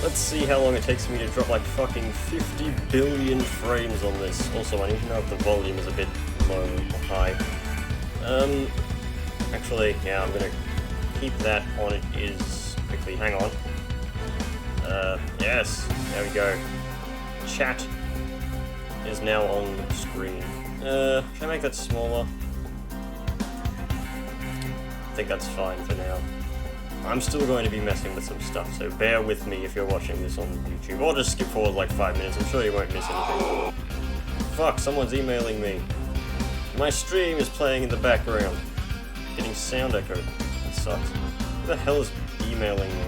Let's see how long it takes me to drop like fucking 50 billion frames on this. Also, I need to know if the volume is a bit low or high. Actually, yeah, I'm gonna keep that on it is quickly. Hang on. Yes, there we go. Chat is now on the screen. Should I make that smaller? I think that's fine for now. I'm still going to be messing with some stuff, so bear with me if you're watching this on YouTube. Or just skip forward like 5 minutes, I'm sure you won't miss anything. Fuck, someone's emailing me. My stream is playing in the background. Getting sound echo. That sucks. Who the hell is emailing me?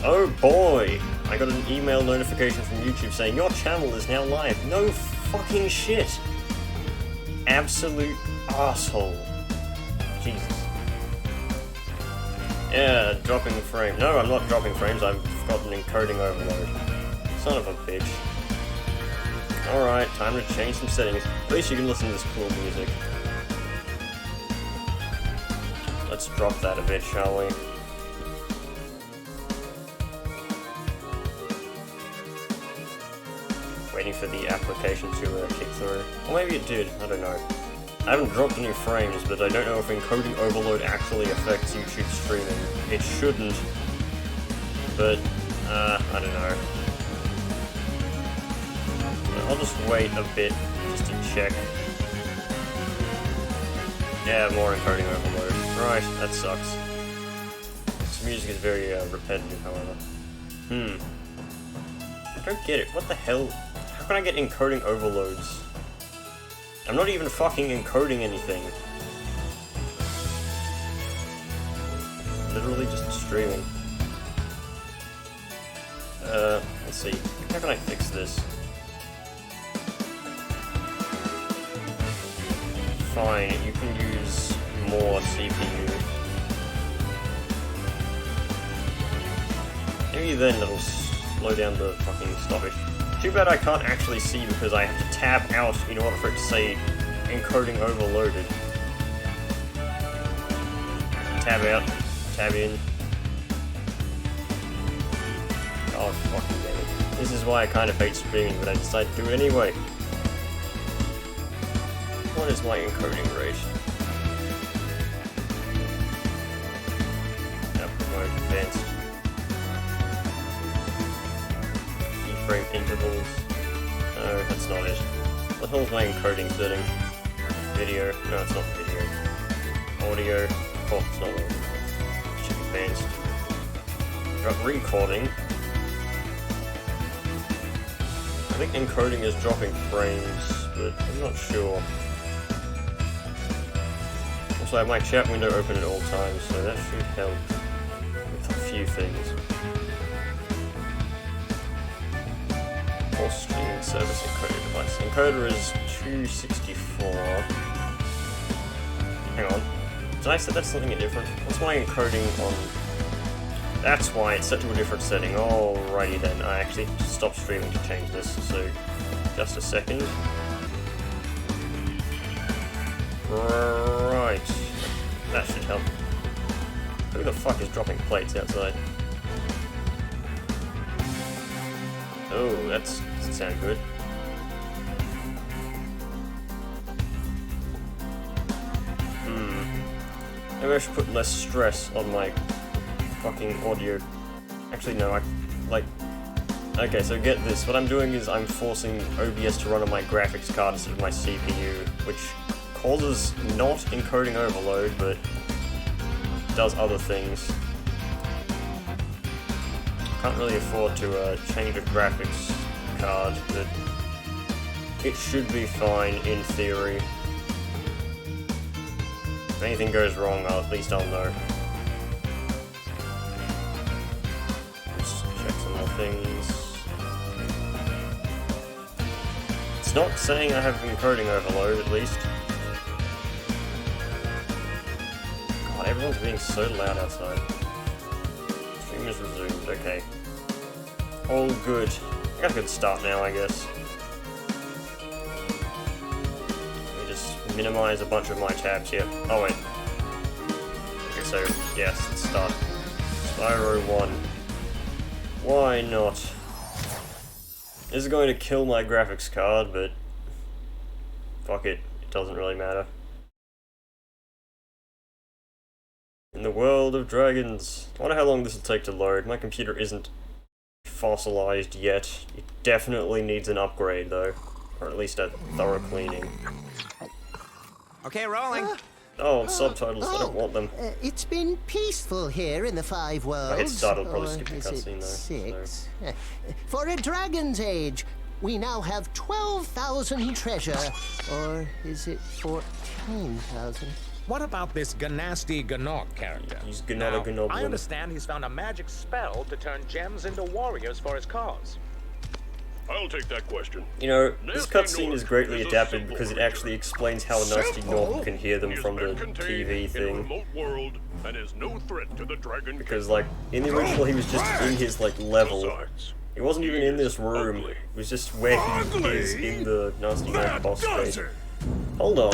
Oh boy! I got an email notification from YouTube saying your channel is now live. No fucking shit! Absolute asshole. Jesus. Yeah, dropping frames. No, I'm not dropping frames, I've got an encoding overload. Son of a bitch. Alright, time to change some settings. At least you can listen to this cool music. Let's drop that a bit, shall we? Waiting for the application to kick through. Or maybe it did, I don't know. I haven't dropped any frames, but I don't know if encoding overload actually affects YouTube streaming. It shouldn't, but I don't know. I'll just wait a bit just to check. Yeah, more encoding overload. Right, that sucks. This music is very repetitive, however. I don't get it. What the hell? How can I get encoding overloads? I'm not even fucking encoding anything. Literally just streaming. Let's see. How can I fix this? Fine, you can use more CPU. Maybe then it'll slow down the fucking stoppage. Too bad I can't actually see because I have to tab out in order for it to say encoding overloaded. Tab out, tab in. Oh fucking damn it. This is why I kind of hate streaming, but I decided to do it anyway. What is my encoding rate? Promote advanced. Keyframe intervals. No, that's not it. What the hell is my encoding setting? Video. No, it's not video. Audio. Oh, it's not audio. Check advanced. Got recording. I think encoding is dropping frames, but I'm not sure. Also, I have my chat window open at all times, so that should help with a few things. Or streaming service encoder device. Encoder is 264. Hang on. Did I set that something different? What's my encoding on? That's why it's set to a different setting. Alrighty then. I actually stopped streaming to change this, so just a second. Right. That should help. Who the fuck is dropping plates outside? Oh, that doesn't sound good. Maybe I should put less stress on my fucking audio. Actually, no, okay, so get this. What I'm doing is I'm forcing OBS to run on my graphics card instead of my CPU, which causes not encoding overload, but does other things. Can't really afford to change a graphics card, but it should be fine in theory. If anything goes wrong, at least I'll know. Let's check some more things. It's not saying I have encoding overload, at least. God, everyone's being so loud outside. Stream is resumed, okay. All good. I got a good start now, I guess. Let me just minimize a bunch of my tabs here. Oh wait. Okay, so, yes, let's start. Spyro 1. Why not? This is going to kill my graphics card, but fuck it, it doesn't really matter. In the world of dragons. I wonder how long this will take to load. My computer isn't fossilized yet. It definitely needs an upgrade though. Or at least a thorough cleaning. Okay, rolling. Oh, subtitles, I don't want them. It's been peaceful here in the Five Worlds. I hit start, I'll probably or skip the is it cutscene though. 6? For a dragon's age, we now have 12,000 treasure. Or is it 14,000? What about this Ganasty Ganok character? Yeah, he's Now, Ganogoblin. I understand he's found a magic spell to turn gems into warriors for his cause. I'll take that question. You know, this Nasty cutscene Nork is greatly is a adapted simple because it creature. actually explains how Nasty Nork can hear them He has from the been contained TV in a thing. remote world and is no threat to the dragon. Because, like, in the original he was just in his, like, level. Besides, He wasn't even in this room. ugly. It was just where he is in the Nasty Nork boss stage. Hold on.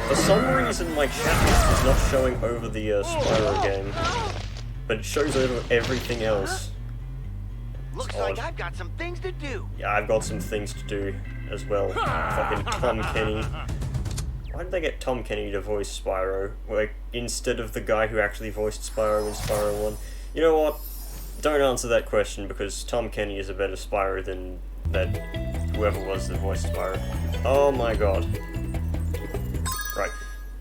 For some reason my chat list is not showing over the Spyro game. But it shows over everything else. Looks odd. like I've got some things to do. Yeah, I've got some things to do as well. Fucking Tom Kenny. Why did they get Tom Kenny to voice Spyro? Like, instead of the guy who actually voiced Spyro in Spyro 1? You know what? Don't answer that question because Tom Kenny is a better Spyro than that whoever was that voiced Spyro. Oh my god. Right.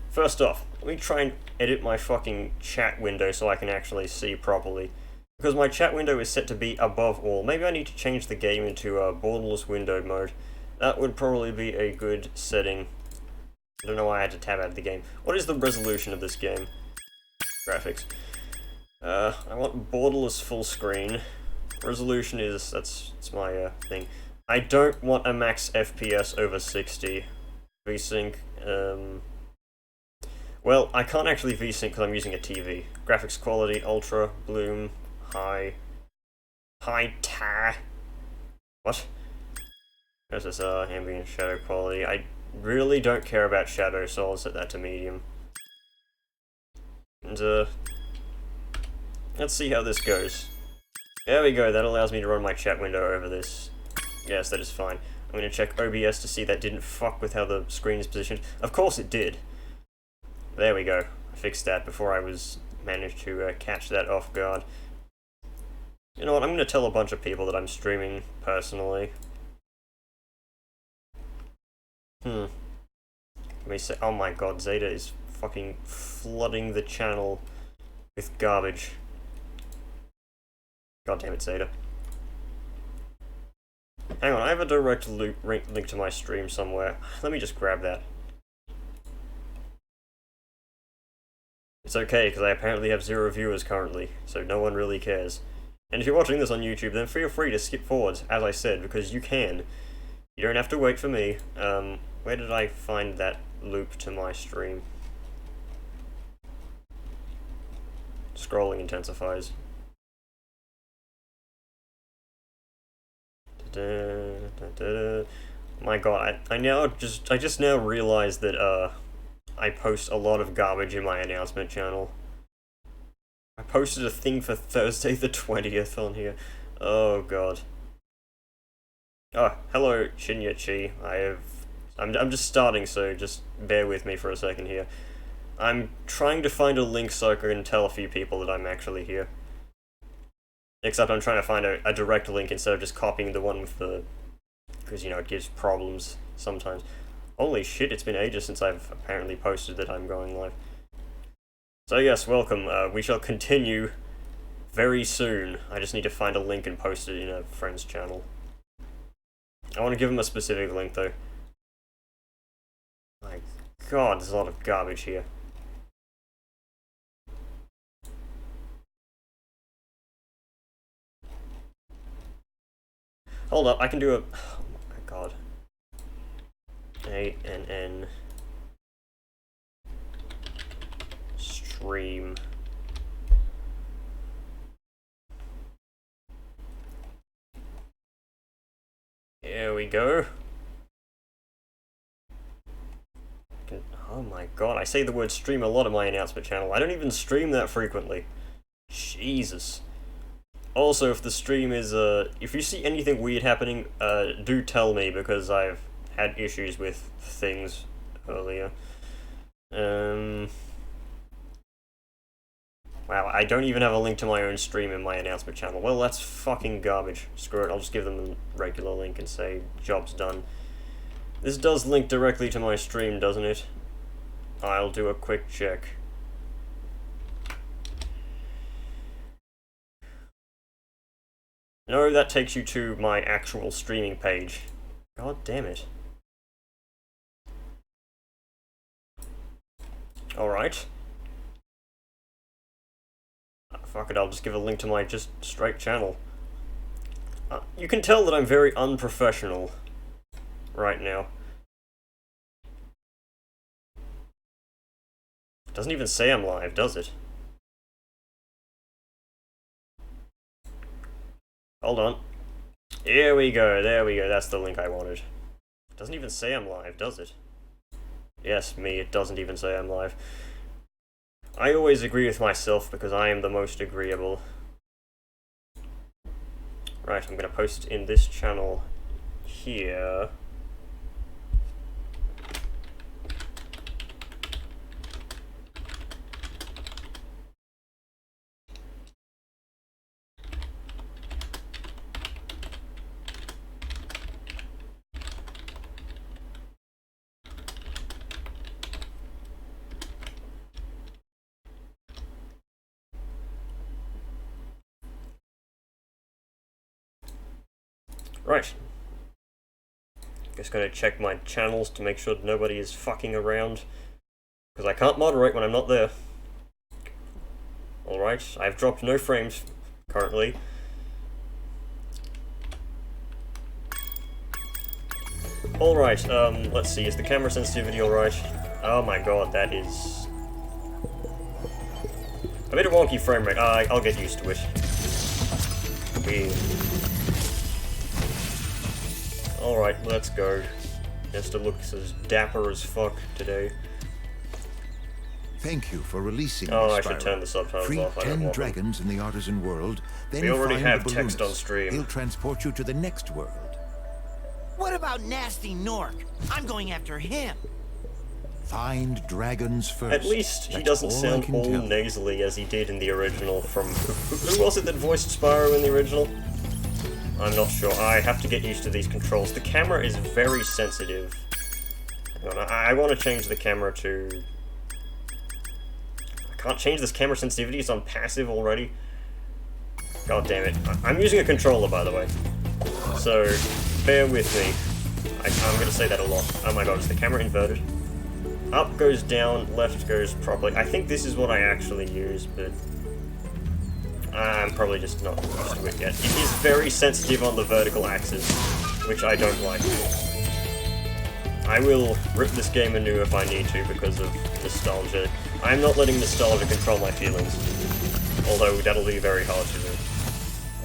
First off, let me try and edit my fucking chat window so I can actually see properly. Because my chat window is set to be above all. Maybe I need to change the game into borderless window mode. That would probably be a good setting. I don't know why I had to tab out of the game. What is the resolution of this game? Graphics. I want borderless full screen. Resolution is, that's my thing. I don't want a max FPS over 60. VSync, well, I can't actually VSync because I'm using a TV. Graphics quality, ultra, bloom, high tar. What? There's this ambient shadow quality. I really don't care about shadow, so I'll set that to medium. And let's see how this goes. There we go, that allows me to run my chat window over this. Yes, that is fine. I'm gonna check OBS to see that didn't fuck with how the screen is positioned. Of course it did. There we go. I fixed that before I managed to catch that off guard. You know what, I'm gonna tell a bunch of people that I'm streaming personally. Let me say, oh my god, Zeta is fucking flooding the channel with garbage. God damn it, Zeta. Hang on, I have a direct link to my stream somewhere. Let me just grab that. It's okay, because I apparently have 0 viewers currently, so no one really cares. And if you're watching this on YouTube, then feel free to skip forwards, as I said, because you can. You don't have to wait for me. Where did I find that loop to my stream? Scrolling intensifies. My god, I just now realized that I post a lot of garbage in my announcement channel. I posted a thing for Thursday the 20th on here. Oh god. Oh, hello Shinyachi. I'm just starting, so just bear with me for a second here. I'm trying to find a link so I can tell a few people that I'm actually here. Except I'm trying to find a direct link instead of just copying the one with the... because, you know, it gives problems sometimes. Holy shit, it's been ages since I've apparently posted that I'm going live. So yes, welcome. We shall continue very soon. I just need to find a link and post it in a friend's channel. I want to give him a specific link, though. My god, there's a lot of garbage here. Hold up, I can do a... oh my god. ANN... stream... Here we go. Oh my god, I say the word stream a lot on my announcement channel. I don't even stream that frequently. Jesus. Also, if the stream is, if you see anything weird happening, do tell me, because I've had issues with things earlier. Wow, I don't even have a link to my own stream in my announcement channel. Well, that's fucking garbage. Screw it, I'll just give them a regular link and say, job's done. This does link directly to my stream, doesn't it? I'll do a quick check. No, that takes you to my actual streaming page. God damn it. Alright. Fuck it, I'll just give a link to my just straight channel. You can tell that I'm very unprofessional right now. It doesn't even say I'm live, does it? Hold on. Here we go, there we go, that's the link I wanted. It doesn't even say I'm live, does it? Yes, me, it doesn't even say I'm live. I always agree with myself because I am the most agreeable. Right, I'm gonna post it in this channel here. Right. Just gonna check my channels to make sure nobody is fucking around. Because I can't moderate when I'm not there. Alright, I've dropped no frames currently. Alright, let's see, is the camera sensitivity alright? Oh my god, that is a bit of wonky frame rate. I'll get used to it. Weird. Alright, let's go. Nesta looks as dapper as fuck today. Thank you for releasing Oh, me, I Spero. should turn the subtitles Free off. I don't 10 want them. dragons in the artisan world, then We already find have the text on balloonist. stream. He'll transport you to the next world. What about Nasty Nork? I'm going after him. Find dragons first. At least he That's doesn't all I sound can all tell. nasally as he did in the original from... Who was it that voiced Spyro in the original? I'm not sure. I have to get used to these controls. The camera is very sensitive. Hang on, I want to change the camera to... I can't change this camera sensitivity, it's on passive already. God damn it. I'm using a controller, by the way. So, bear with me. I'm gonna say that a lot. Oh my god, is the camera inverted? Up goes down, left goes properly. I think this is what I actually use, but... I'm probably just not used to it yet. It is very sensitive on the vertical axis, which I don't like. I will rip this game anew if I need to because of nostalgia. I'm not letting nostalgia control my feelings. Although that'll be very hard to do.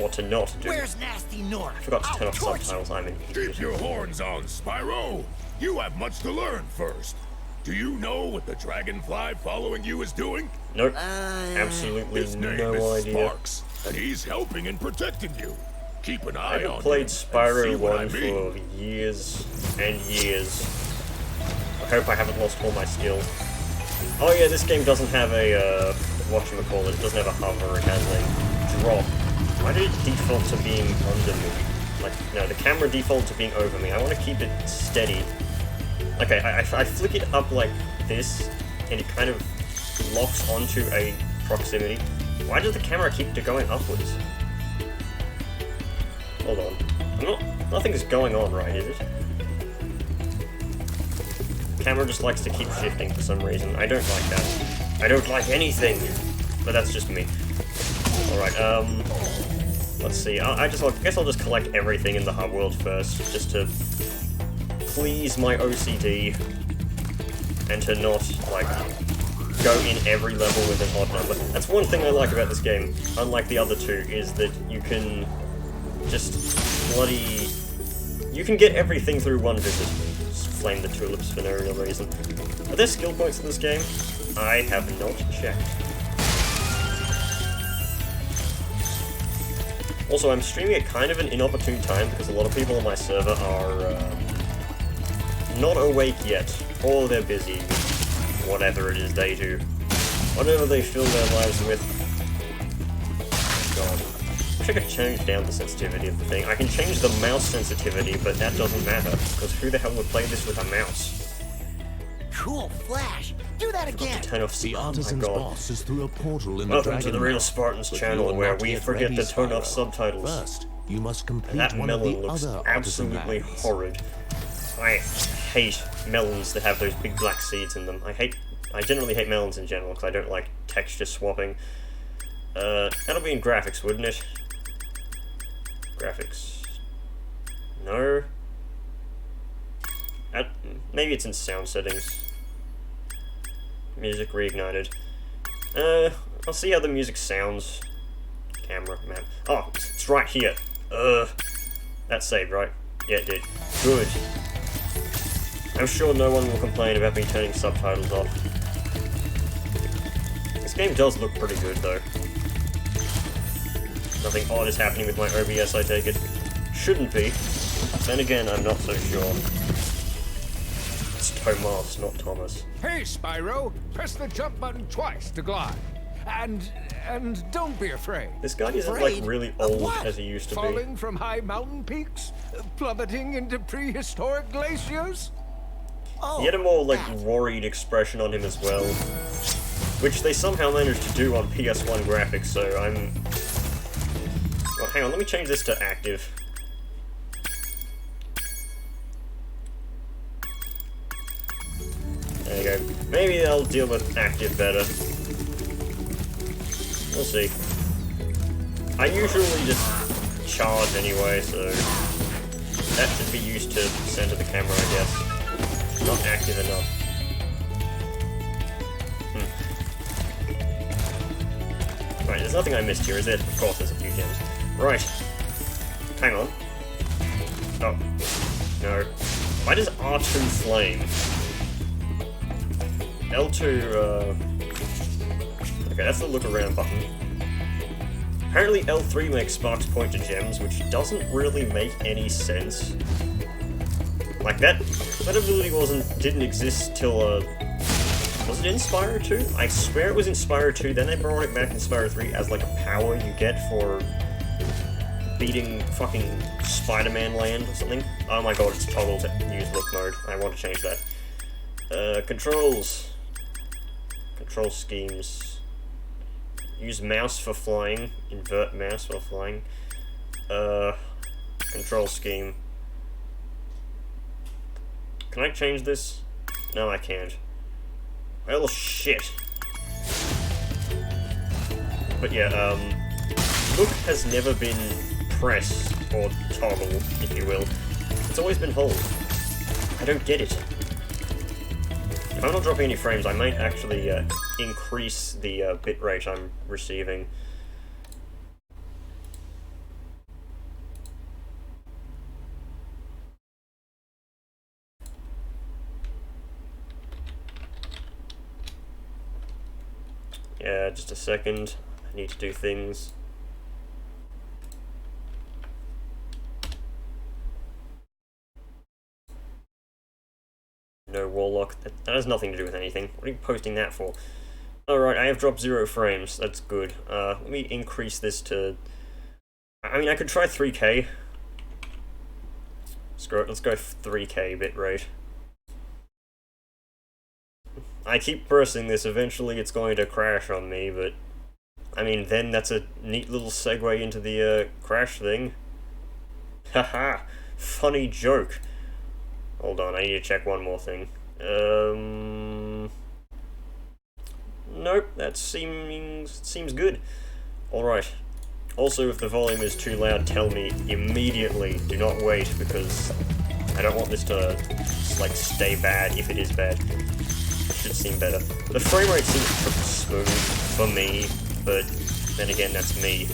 What to not do. Where's Nasty Nork? I forgot to turn off I'll torch you. subtitles, I'm an idiot. Keep your horns on, Spyro. You have much to learn first. Do you know what the dragonfly following you is doing? Nope. Absolutely His name no is idea. Sparks, and he's helping and protecting you. Keep an eye I haven't on played him and see Spyro what I 1 mean. for years and years. I hope I haven't lost all my skills. Oh yeah, this game doesn't have a, whatchamacallit, it doesn't have a hover, it has a drop. Why did it default to being under me? Like, no, the camera defaulted to being over me. I want to keep it steady. Okay, I flick it up like this, and it kind of locks onto a proximity. Why does the camera keep going upwards? Hold on. Nothing's going on right, is it? The camera just likes to keep shifting for some reason. I don't like that. I don't like anything! But that's just me. Alright, let's see. I guess I'll just collect everything in the hub world first, just to please my OCD, and to not, like, go in every level with an odd number. That's one thing I like about this game, unlike the other two, is that you can just bloody... You can get everything through one visit. Just flame the tulips for no real reason. Are there skill points in this game? I have not checked. Also, I'm streaming at kind of an inopportune time because a lot of people on my server are not awake yet, or they're busy with whatever it is they do. Whatever they fill their lives with. God. I wish I could change down the sensitivity of the thing. I can change the mouse sensitivity, but that doesn't matter, because who the hell would play this with a mouse? Cool flash. Do that again. Turn off The oh my artisan's god. boss is through a portal in the Welcome to Dragon the Real Realm, Spartans but channel, you are where not we yet forget ready, to turn off Spyro. subtitles. First, you must complete That one of the melon looks other absolutely artisan lands. horrid. I hate melons that have those big black seeds in them. I generally hate melons in general, because I don't like texture swapping. That'll be in graphics, wouldn't it? Graphics. No. Maybe it's in sound settings. Music reignited. I'll see how the music sounds. Camera, map. Oh, it's right here. That saved, right? Yeah, it did. Good. I'm sure no one will complain about me turning subtitles off. This game does look pretty good, though. Nothing odd is happening with my OBS, I take it. Shouldn't be. Then again, I'm not so sure. It's Tomas, not Thomas. Hey, Spyro! Press the jump button twice to glide. And don't be afraid. This guy isn't, like, Afraid? really Of old what? as he used to be. Falling from high mountain peaks? Plummeting into prehistoric glaciers? He had a more, like, that. worried expression on him as well. Which they somehow managed to do on PS1 graphics, so I'm... Well, hang on, let me change this to active. There you go. Maybe they'll deal with active better. We'll see. I usually just charge anyway, so that should be used to center the camera, I guess. Not active enough. Right, there's nothing I missed here, is there? Of course, there's a few gems. Right. Hang on. Oh. No. Why does R2 flame? L2, Okay, that's the look around button. Apparently L3 makes sparks point to gems, which doesn't really make any sense. Like that ability didn't exist till, was it in Spyro 2? I swear it was in Spyro 2, then they brought it back in Spyro 3 as like a power you get for beating fucking Spider-Man land or something. Oh my god, it's toggled to use look mode. I want to change that. Controls. Control schemes. Use mouse for flying. Invert mouse while flying. Control scheme. Can I change this? No, I can't. Well, shit. But yeah, look has never been press or toggle, if you will. It's always been hold. I don't get it. If I'm not dropping any frames, I might actually increase the bitrate I'm receiving. Yeah, just a second. I need to do things. No Warlock. That has nothing to do with anything. What are you posting that for? Alright, I have dropped 0 frames. That's good. Let me increase this to... I mean, I could try 3K. Screw it, let's go 3K bitrate. I keep pressing this, eventually it's going to crash on me, but... I mean, then that's a neat little segue into the, crash thing. Haha! Funny joke. Hold on, I need to check one more thing. Nope, that seems good. Alright. Also, if the volume is too loud, tell me immediately. Do not wait, because I don't want this to, like, stay bad if it is bad. It should seem better. The frame rate seems pretty smooth for me, but then again, that's me.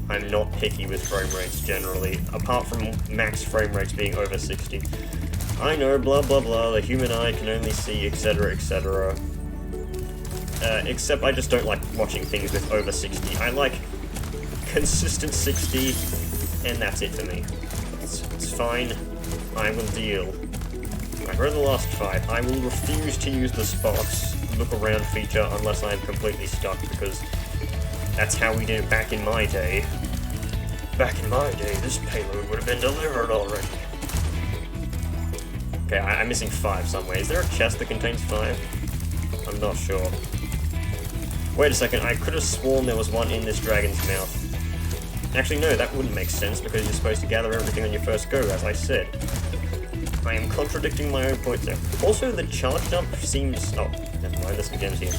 I'm not picky with frame rates generally, apart from max frame rates being over 60. I know, blah blah blah, the human eye can only see, etc, etc. Except I just don't like watching things with over 60. I like consistent 60, and that's it for me. It's fine. I will deal. Like we're in the last fight. I will refuse to use the spots look around feature unless I'm completely stuck, because that's how we did it back in my day. Back in my day, this payload would have been delivered already. Okay, I'm missing 5 somewhere. Is there a chest that contains 5? I'm not sure. Wait a second, I could have sworn there was one in this dragon's mouth. Actually, no, that wouldn't make sense, because you're supposed to gather everything on your first go, as I said. I am contradicting my own point there. Also, the charge jump seems... Oh, never mind, there's some gems here.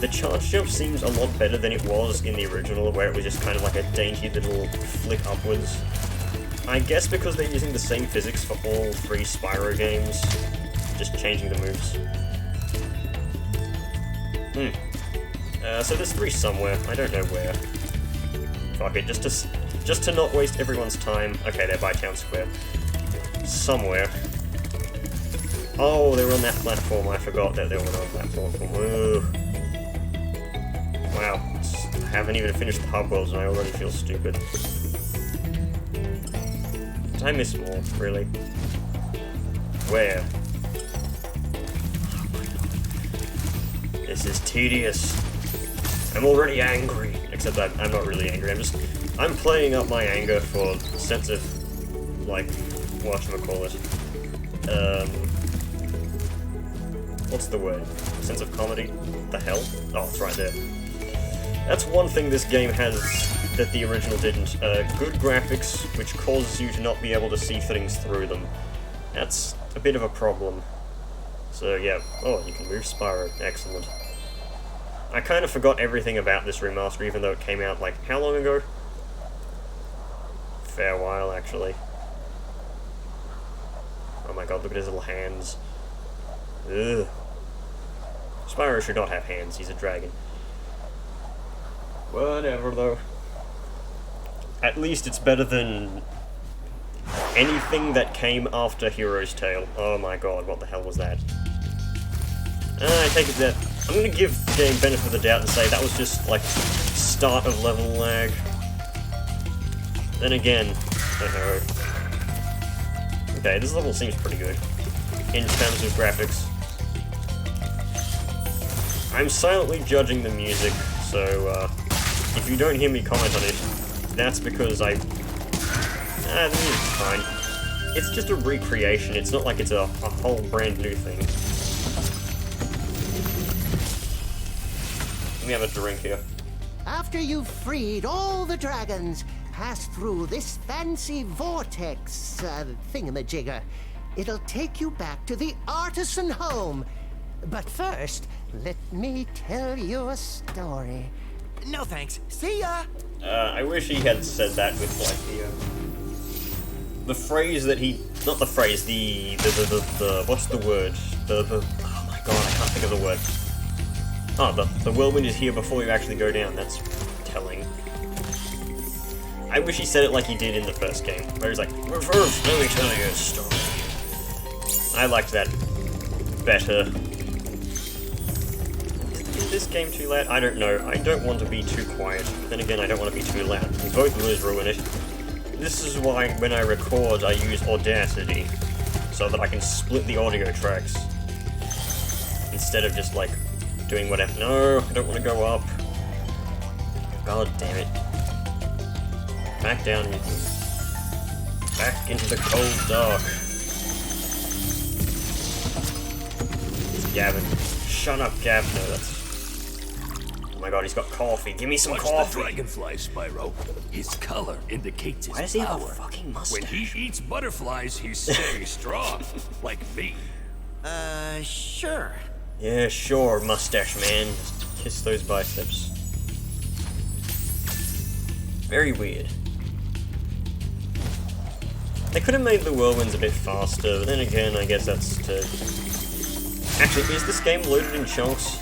The charge jump seems a lot better than it was in the original, where it was just kind of like a dainty little flick upwards. I guess because they're using the same physics for all 3 Spyro games, just changing the moves. So there's 3 somewhere, I don't know where. Fuck it, just to not waste everyone's time. Okay, they're by Town Square. Somewhere. Oh, they were on that platform, I forgot that they were on that platform. Ugh. Wow, I haven't even finished the hub worlds and I already feel stupid. Did I miss more, really? Where? Oh my god. This is tedious. I'm already angry. Except I'm not really angry, I'm playing up my anger for sense of, like, whatchamacallit. What's the word? Sense of comedy? What the hell? Oh, it's right there. That's one thing this game has that the original didn't. Good graphics, which causes you to not be able to see things through them. That's a bit of a problem. So yeah, oh, you can move Spyro, excellent. I kind of forgot everything about this remaster, even though it came out, like, how long ago? Fair while, actually. Oh my god, look at his little hands. Ugh. Spyro should not have hands, he's a dragon. Whatever, though. At least it's better than anything that came after Hero's Tale. Oh my god, what the hell was that? I take it that... I'm gonna give the game benefit of the doubt and say that was just, like, start of level lag. Then again, okay, this level seems pretty good in terms of graphics. I'm silently judging the music, so if you don't hear me comment on it, that's because the music's fine. It's just a recreation, it's not like it's a whole brand new thing. Let me have a drink here. After you've freed all the dragons, pass through this fancy vortex thingamajigger. It'll take you back to the artisan home. But first, let me tell you a story. No thanks. See ya! I wish he had said that with, like, the phrase that he... Not the phrase, the what's the word? Oh my god, I can't think of the word. Oh, the whirlwind is here before you actually go down, that's telling. I wish he said it like he did in the first game, where he's like, well, first, let me tell you a story. I liked that better. Is this game too loud? I don't know. I don't want to be too quiet. Then again, I don't want to be too loud. Both of those ruin it. This is why, when I record, I use Audacity, so that I can split the audio tracks. Instead of just, like, doing whatever. No, I don't want to go up. God damn it. Back down. Back into the cold dark. It's Gavin. Shut up, Gav. No, that's... Oh my god, he's got coffee. Give me some Watch coffee. the dragonfly, Spyro. His color indicates his Why does he have power. a fucking mustache? When he eats butterflies, he stays strong, like me. Sure. Yeah, sure, mustache man. Just kiss those biceps. Very weird. They could have made the whirlwinds a bit faster, but then again, I guess that's to... Actually, is this game loaded in chunks?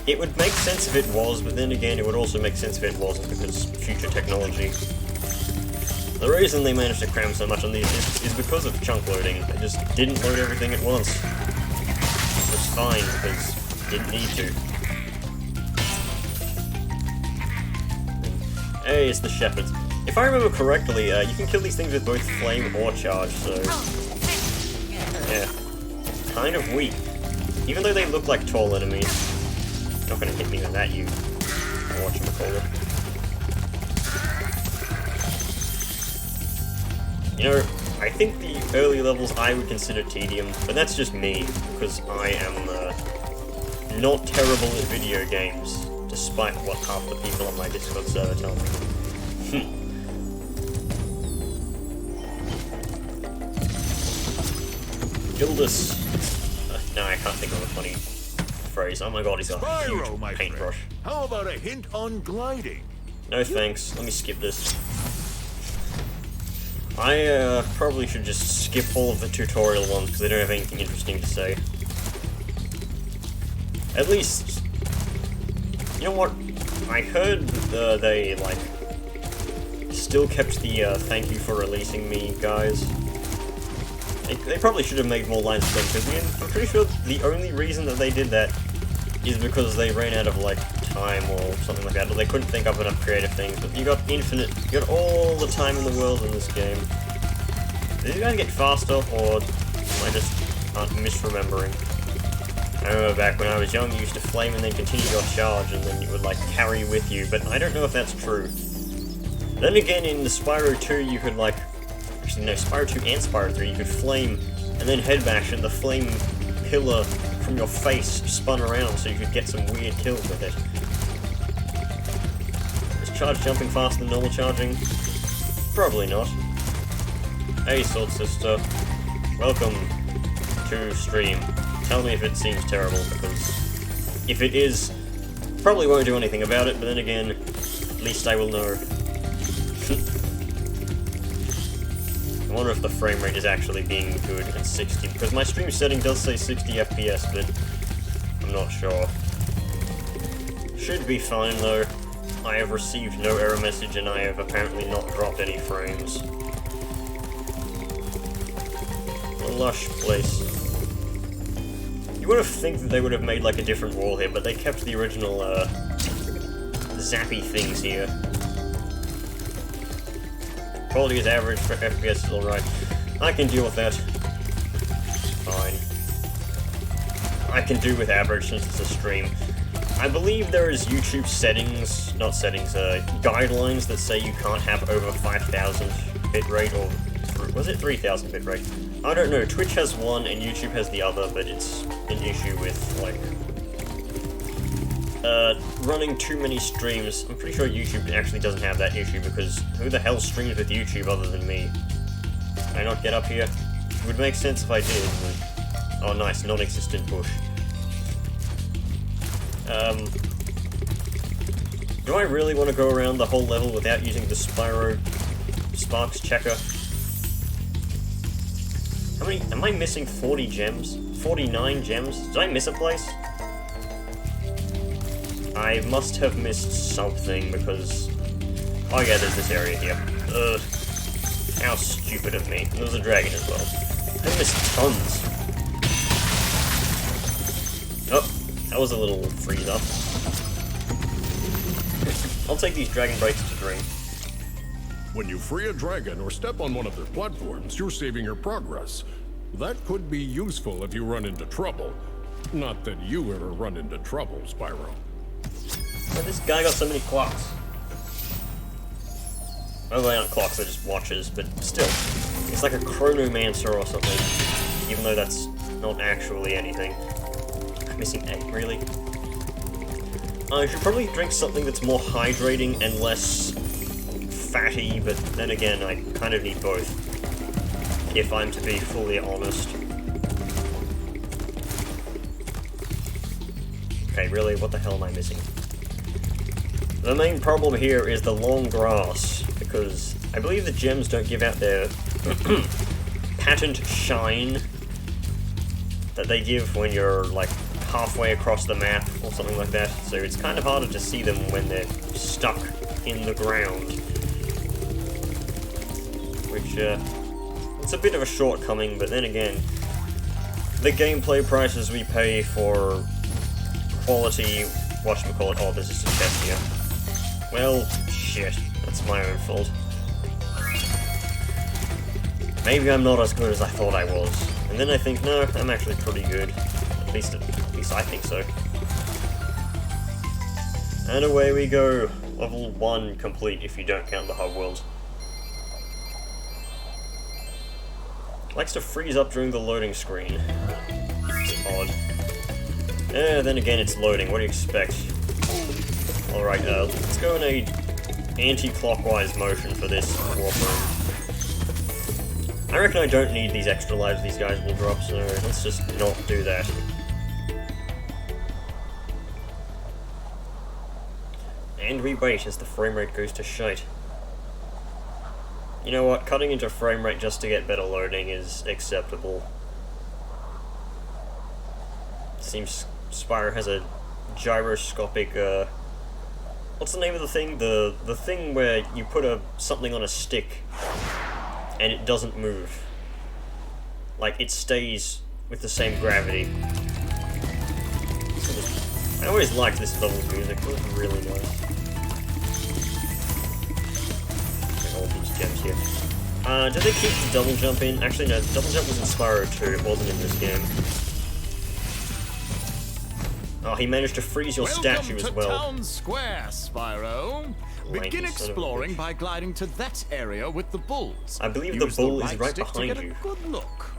It would make sense if it was, but then again, it would also make sense if it wasn't, because future technology. The reason they managed to cram so much on these is because of chunk loading. They just didn't load everything at once. It was fine, because it didn't need to. Hey, it's the shepherds. If I remember correctly, you can kill these things with both flame or charge, so... yeah. Kind of weak. Even though they look like tall enemies. Not gonna hit me with that, you... whatchamacallit. You know, I think the early levels I would consider tedium, but that's just me, because I am not terrible at video games, despite what half the people on my Discord server tell me. Gildas. No, I can't think of a funny phrase. Oh my god, he's got a Spyro, huge my paintbrush. friend. How about a hint on gliding? No thanks, let me skip this. I probably should just skip all of the tutorial ones because they don't have anything interesting to say. At least, you know what? I heard they like still kept the thank you for releasing me guys. They probably should have made more lines for them because I'm pretty sure the only reason that they did that is because they ran out of like time or something like that, or they couldn't think up enough creative things. But you got all the time in the world in this game. Did these guys get faster, or am I just misremembering? I remember back when I was young, you used to flame and then continue your charge, and then it would like carry with you. But I don't know if that's true. Then again, in the Spyro 2, you could like, actually no, Spyro 2 and Spyro 3, you could flame and then head bash, and the flame pillar from your face spun around so you could get some weird kills with it. Is charge jumping faster than normal charging? Probably not. Hey Sword Sister, welcome to stream. Tell me if it seems terrible, because if it is, probably won't do anything about it, but then again, at least I will know. I wonder if the frame rate is actually being good at 60, because my stream setting does say 60 FPS, but I'm not sure. Should be fine though. I have received no error message and I have apparently not dropped any frames. A lush place. You would have think that they would have made like a different wall here, but they kept the original zappy things here. Quality is average, for FPS is alright. I can deal with that. Fine. I can do with average since it's a stream. I believe there is YouTube settings, not settings, guidelines that say you can't have over 5,000 bitrate, or was it 3,000 bitrate? I don't know, Twitch has one and YouTube has the other, but it's an issue with, like, running too many streams. I'm pretty sure YouTube actually doesn't have that issue, because who the hell streams with YouTube other than me? Can I not get up here? It would make sense if I did, but... oh nice, non-existent bush. Do I really want to go around the whole level without using the Spyro Sparks checker? How many... am I missing 40 gems? 49 gems? Did I miss a place? I must have missed something, because... oh yeah, there's this area here. Ugh. How stupid of me. There was a dragon as well. I missed tons. Oh, that was a little freeze up. I'll take these dragon breaks to drink. When you free a dragon or step on one of their platforms, you're saving your progress. That could be useful if you run into trouble. Not that you ever run into trouble, Spyro. Oh, this guy got so many clocks. Oh, they aren't clocks, they're just watches, but still. It's like a chronomancer or something. Even though that's not actually anything. I'm missing 8, really? I should probably drink something that's more hydrating and less fatty, but then again, I kind of need both. If I'm to be fully honest. Okay, really, what the hell am I missing? The main problem here is the long grass, because I believe the gems don't give out their patent shine that they give when you're, like, halfway across the map, or something like that, so it's kind of harder to see them when they're stuck in the ground. Which, it's a bit of a shortcoming, but then again, the gameplay prices we pay for quality, whatchamacallit, oh, there's just a chest here. Well, shit. That's my own fault. Maybe I'm not as good as I thought I was. And then I think, no, I'm actually pretty good. At least I think so. And away we go. Level 1 complete if you don't count the hub world. Likes to freeze up during the loading screen. It's odd. Yeah, then again it's loading, what do you expect? Alright, let's go in a anti-clockwise motion for this warp room. I reckon I don't need these extra lives these guys will drop, so let's just not do that. And we wait as the frame rate goes to shite. You know what, cutting into frame rate just to get better loading is acceptable. Seems Spyro has a gyroscopic, what's the name of the thing? The thing where you put something on a stick and it doesn't move. Like, it stays with the same gravity. I always liked this level's music, it was really nice. All these gems here. Did they keep the double jump in? Actually no, the double jump was in Spyro 2, it wasn't in this game. Oh, he managed to freeze your statue as well. Welcome to Town Square, Spyro. Begin exploring by gliding to that area with the bulls. I believe Use the bull is right right stick behind to get you. a good look.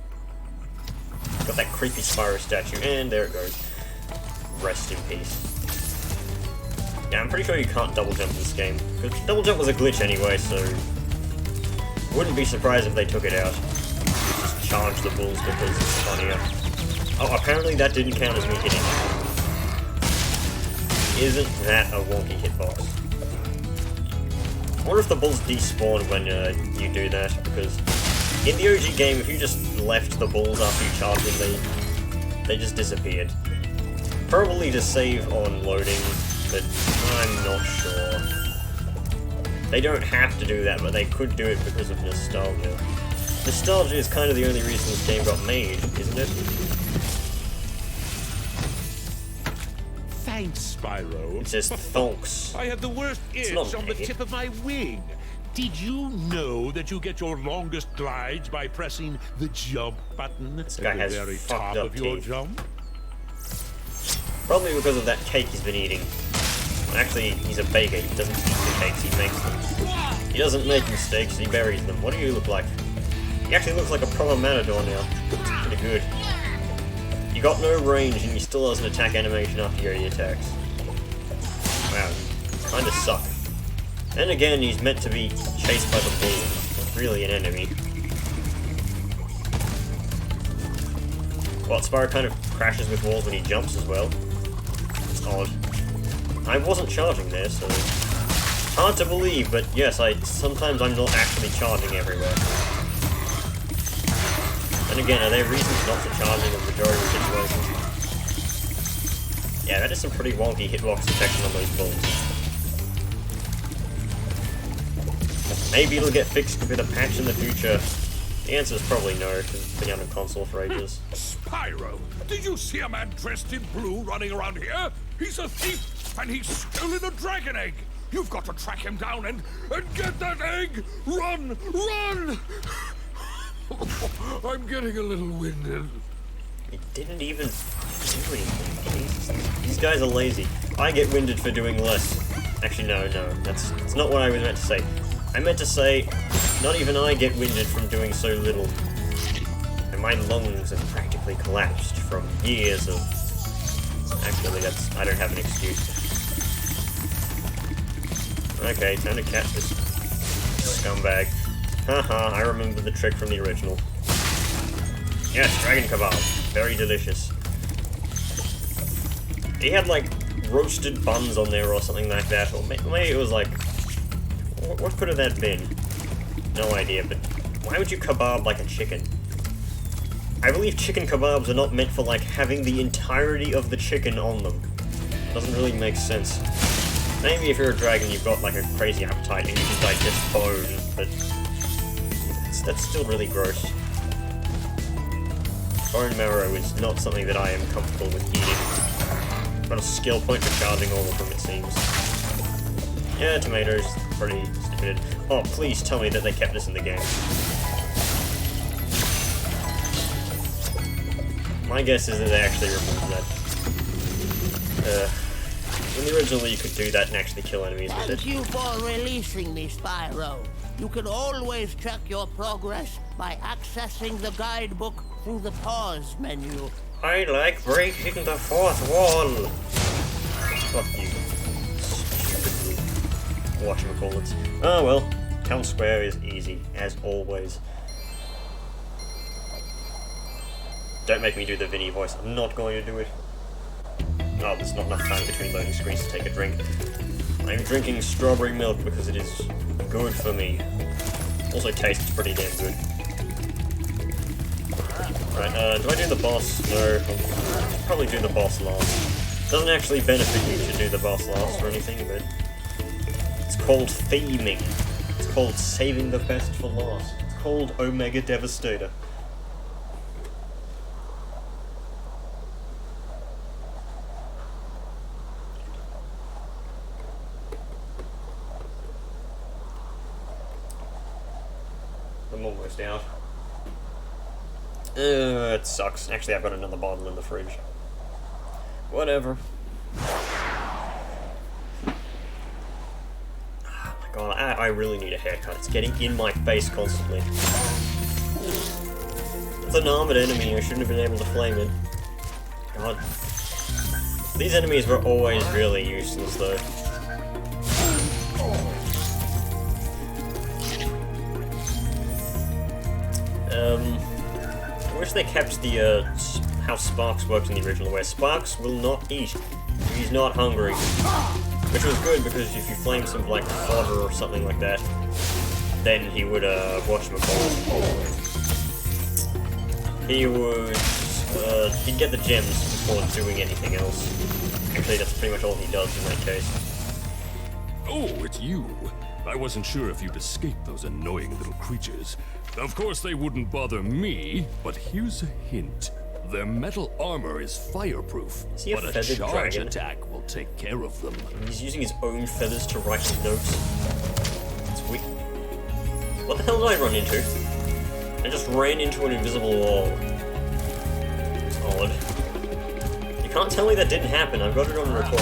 Got that creepy Spyro statue, and there it goes. Rest in peace. Yeah, I'm pretty sure you can't double jump in this game. Because double jump was a glitch anyway, so wouldn't be surprised if they took it out. Just charge the bulls because it's funnier. Oh, apparently that didn't count as me hitting it. Isn't that a wonky hitbox? I wonder if the bulls despawn when you do that, because in the OG game, if you just left the bulls after you charged them, they just disappeared. Probably to save on loading, but I'm not sure. They don't have to do that, but they could do it because of nostalgia. Nostalgia is kind of the only reason this game got made, isn't it? Thanks, Spyro. It says thonks. I had the worst itch not on the me. tip of my wing. Did you know that you get your longest glides by pressing the jump button at guy the has very fucked top up of your teeth. jump? Probably because of that cake he's been eating. Actually, he's a baker. He doesn't eat the cakes, he makes them. He doesn't make mistakes, he buries them. What do you look like? He actually looks like a proper matador now. Pretty good. You got no range and you still doesn't attack animation after your attacks. Wow, you kinda suck. And again, he's meant to be chased by the bull, not really an enemy. Well, Spyro kind of crashes with walls when he jumps as well. It's odd. I wasn't charging there, so... hard to believe, but yes, sometimes I'm not actually charging everywhere. And again, are there reasons not to charge in the majority of situations? Yeah, that is some pretty wonky hitbox detection on those bulls. Maybe it'll get fixed with a patch in the future. The answer is probably no, because it's been out on console for ages. Spyro, did you see a man dressed in blue running around here? He's a thief, and he's stolen a dragon egg. You've got to track him down and get that egg! Run! Run! I'm getting a little winded. He didn't even do anything. Jesus. These guys are lazy. I get winded for doing less. Actually, no, that's not what I was meant to say. I meant to say, not even I get winded from doing so little. And my lungs have practically collapsed from years of... Actually, I don't have an excuse. Okay, time to catch this scumbag. Haha, I remember the trick from the original. Yes, dragon kebab. Very delicious. He had, like, roasted buns on there or something like that. Or maybe it was, like... What could have that been? No idea, but why would you kebab like a chicken? I believe chicken kebabs are not meant for, like, having the entirety of the chicken on them. It doesn't really make sense. Maybe if you're a dragon, you've got, like, a crazy appetite and you can digest bone, but... that's still really gross. Bone marrow is not something that I am comfortable with eating. Got a skill point for charging all of them, it seems. Yeah, tomatoes, pretty committed. Oh, please tell me that they kept this in the game. My guess is that they actually removed that. In the original, you could do that and actually kill enemies with it. Thank you for releasing me, Spyro. You can always check your progress by accessing the guidebook through the pause menu. I like breaking the fourth wall. Fuck you. Stupid whatchamacallits. Oh well, Count Square is easy, as always. Don't make me do the Vinny voice, I'm not going to do it. Oh, there's not enough time between loading screens to take a drink. I'm drinking strawberry milk because it is good for me. Also tastes pretty damn good. Right, do I do the boss? No, I'll probably do the boss last. Doesn't actually benefit you to do the boss last or anything, but it's called theming. It's called saving the best for last. It's called Omega Devastator. I'm almost out. It sucks. Actually, I've got another bottle in the fridge. Whatever. Oh my god, I really need a haircut. It's getting in my face constantly. It's an armored enemy. I shouldn't have been able to flame it. God. These enemies were always really useless, though. I wish they kept the, how Sparks worked in the original, where Sparks will not eat. He's not hungry. Which was good, because if you flame some, like, fodder or something like that, then he would, whatchamacallit. He would, he'd get the gems before doing anything else. Actually, that's pretty much all he does in that case. Oh, it's you. I wasn't sure if you'd escaped those annoying little creatures. Of course they wouldn't bother me, but here's a hint. Their metal armor is fireproof, but a charge attack will take care of them. He's using his own feathers to write his notes. It's weird. What the hell did I run into? I just ran into an invisible wall. It's odd. You can't tell me that didn't happen, I've got it on record.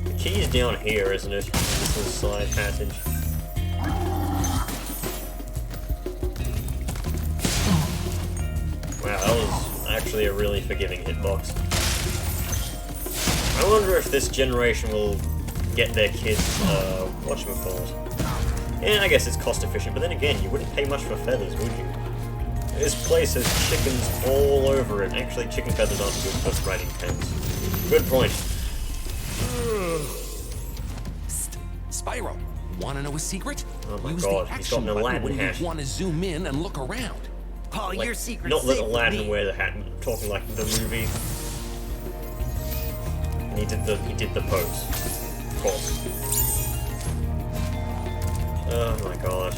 The key is down here, isn't it? This little side passage. Wow, that was actually a really forgiving hitbox. I wonder if this generation will get their kids, whatchamacallit. Yeah, I guess it's cost efficient, but then again, you wouldn't pay much for feathers, would you? This place has chickens all over it. Actually, chicken feathers aren't good for writing pens. Good point. Spyro, wanna know a secret? Oh my Use god, the he's got action an button Aladdin when hat. you want to zoom in and look around. Oh, Like, your secret's not let safe with Aladdin me. wear the hat, I'm talking like the movie. And he did the pose. Of course. Oh my god.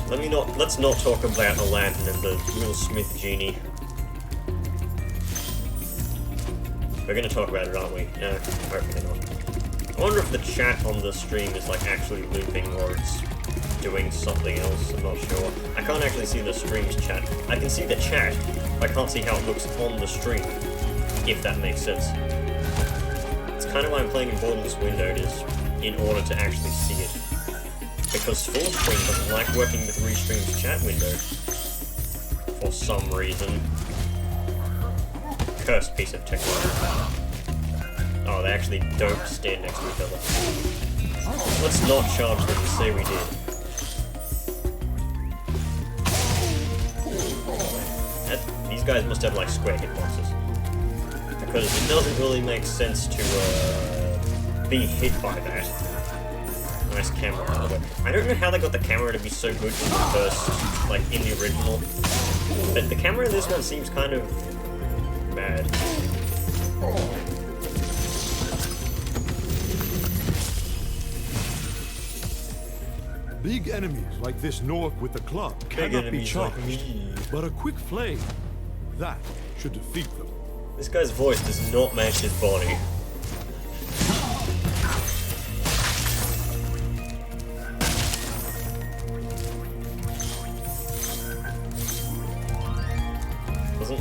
Let's not talk about Aladdin and the Will Smith genie. We're gonna talk about it, aren't we? No, hopefully not. I wonder if the chat on the stream is like actually looping or it's doing something else, I'm not sure. I can't actually see the stream's chat. I can see the chat, but I can't see how it looks on the stream, if that makes sense. It's kind of why I'm playing in borderless windowed, is in order to actually see it. Because full screen doesn't like working with Restream's chat window. For some reason. Cursed piece of technology. Oh, they actually don't stand next to each other. Let's not charge them, say we did. These guys must have like square hitboxes. Because it doesn't really make sense to be hit by that. Nice camera, by the way. I don't know how they got the camera to be so good in the first, like in the original. But the camera in this one seems kind of bad. Big enemies like this Nork with the club cannot be charged, but a quick flame, that should defeat them. This guy's voice does not match his body.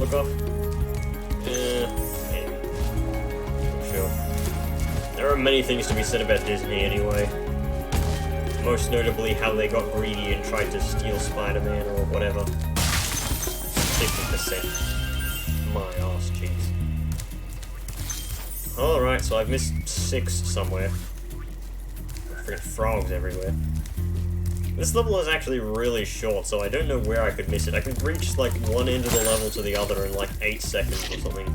look off? Maybe. I'm sure. There are many things to be said about Disney anyway. Most notably how they got greedy and tried to steal Spider-Man or whatever. 50%. My ass cheeks. Alright, so I've missed 6 somewhere. Freaking frogs everywhere. This level is actually really short, so I don't know where I could miss it. I could reach like one end of the level to the other in like 8 seconds or something.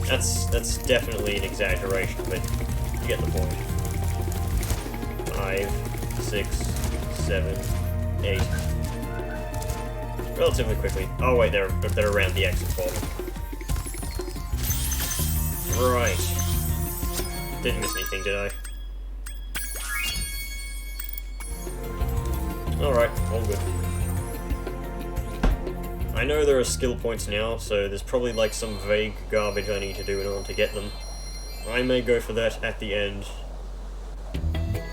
That's definitely an exaggeration, but you get the point. 5, 6, 7, 8. Relatively quickly. Oh wait, they're around the exit for me. Right. Didn't miss anything, did I? Alright, all good. I know there are skill points now, so there's probably like some vague garbage I need to do in order to get them. I may go for that at the end.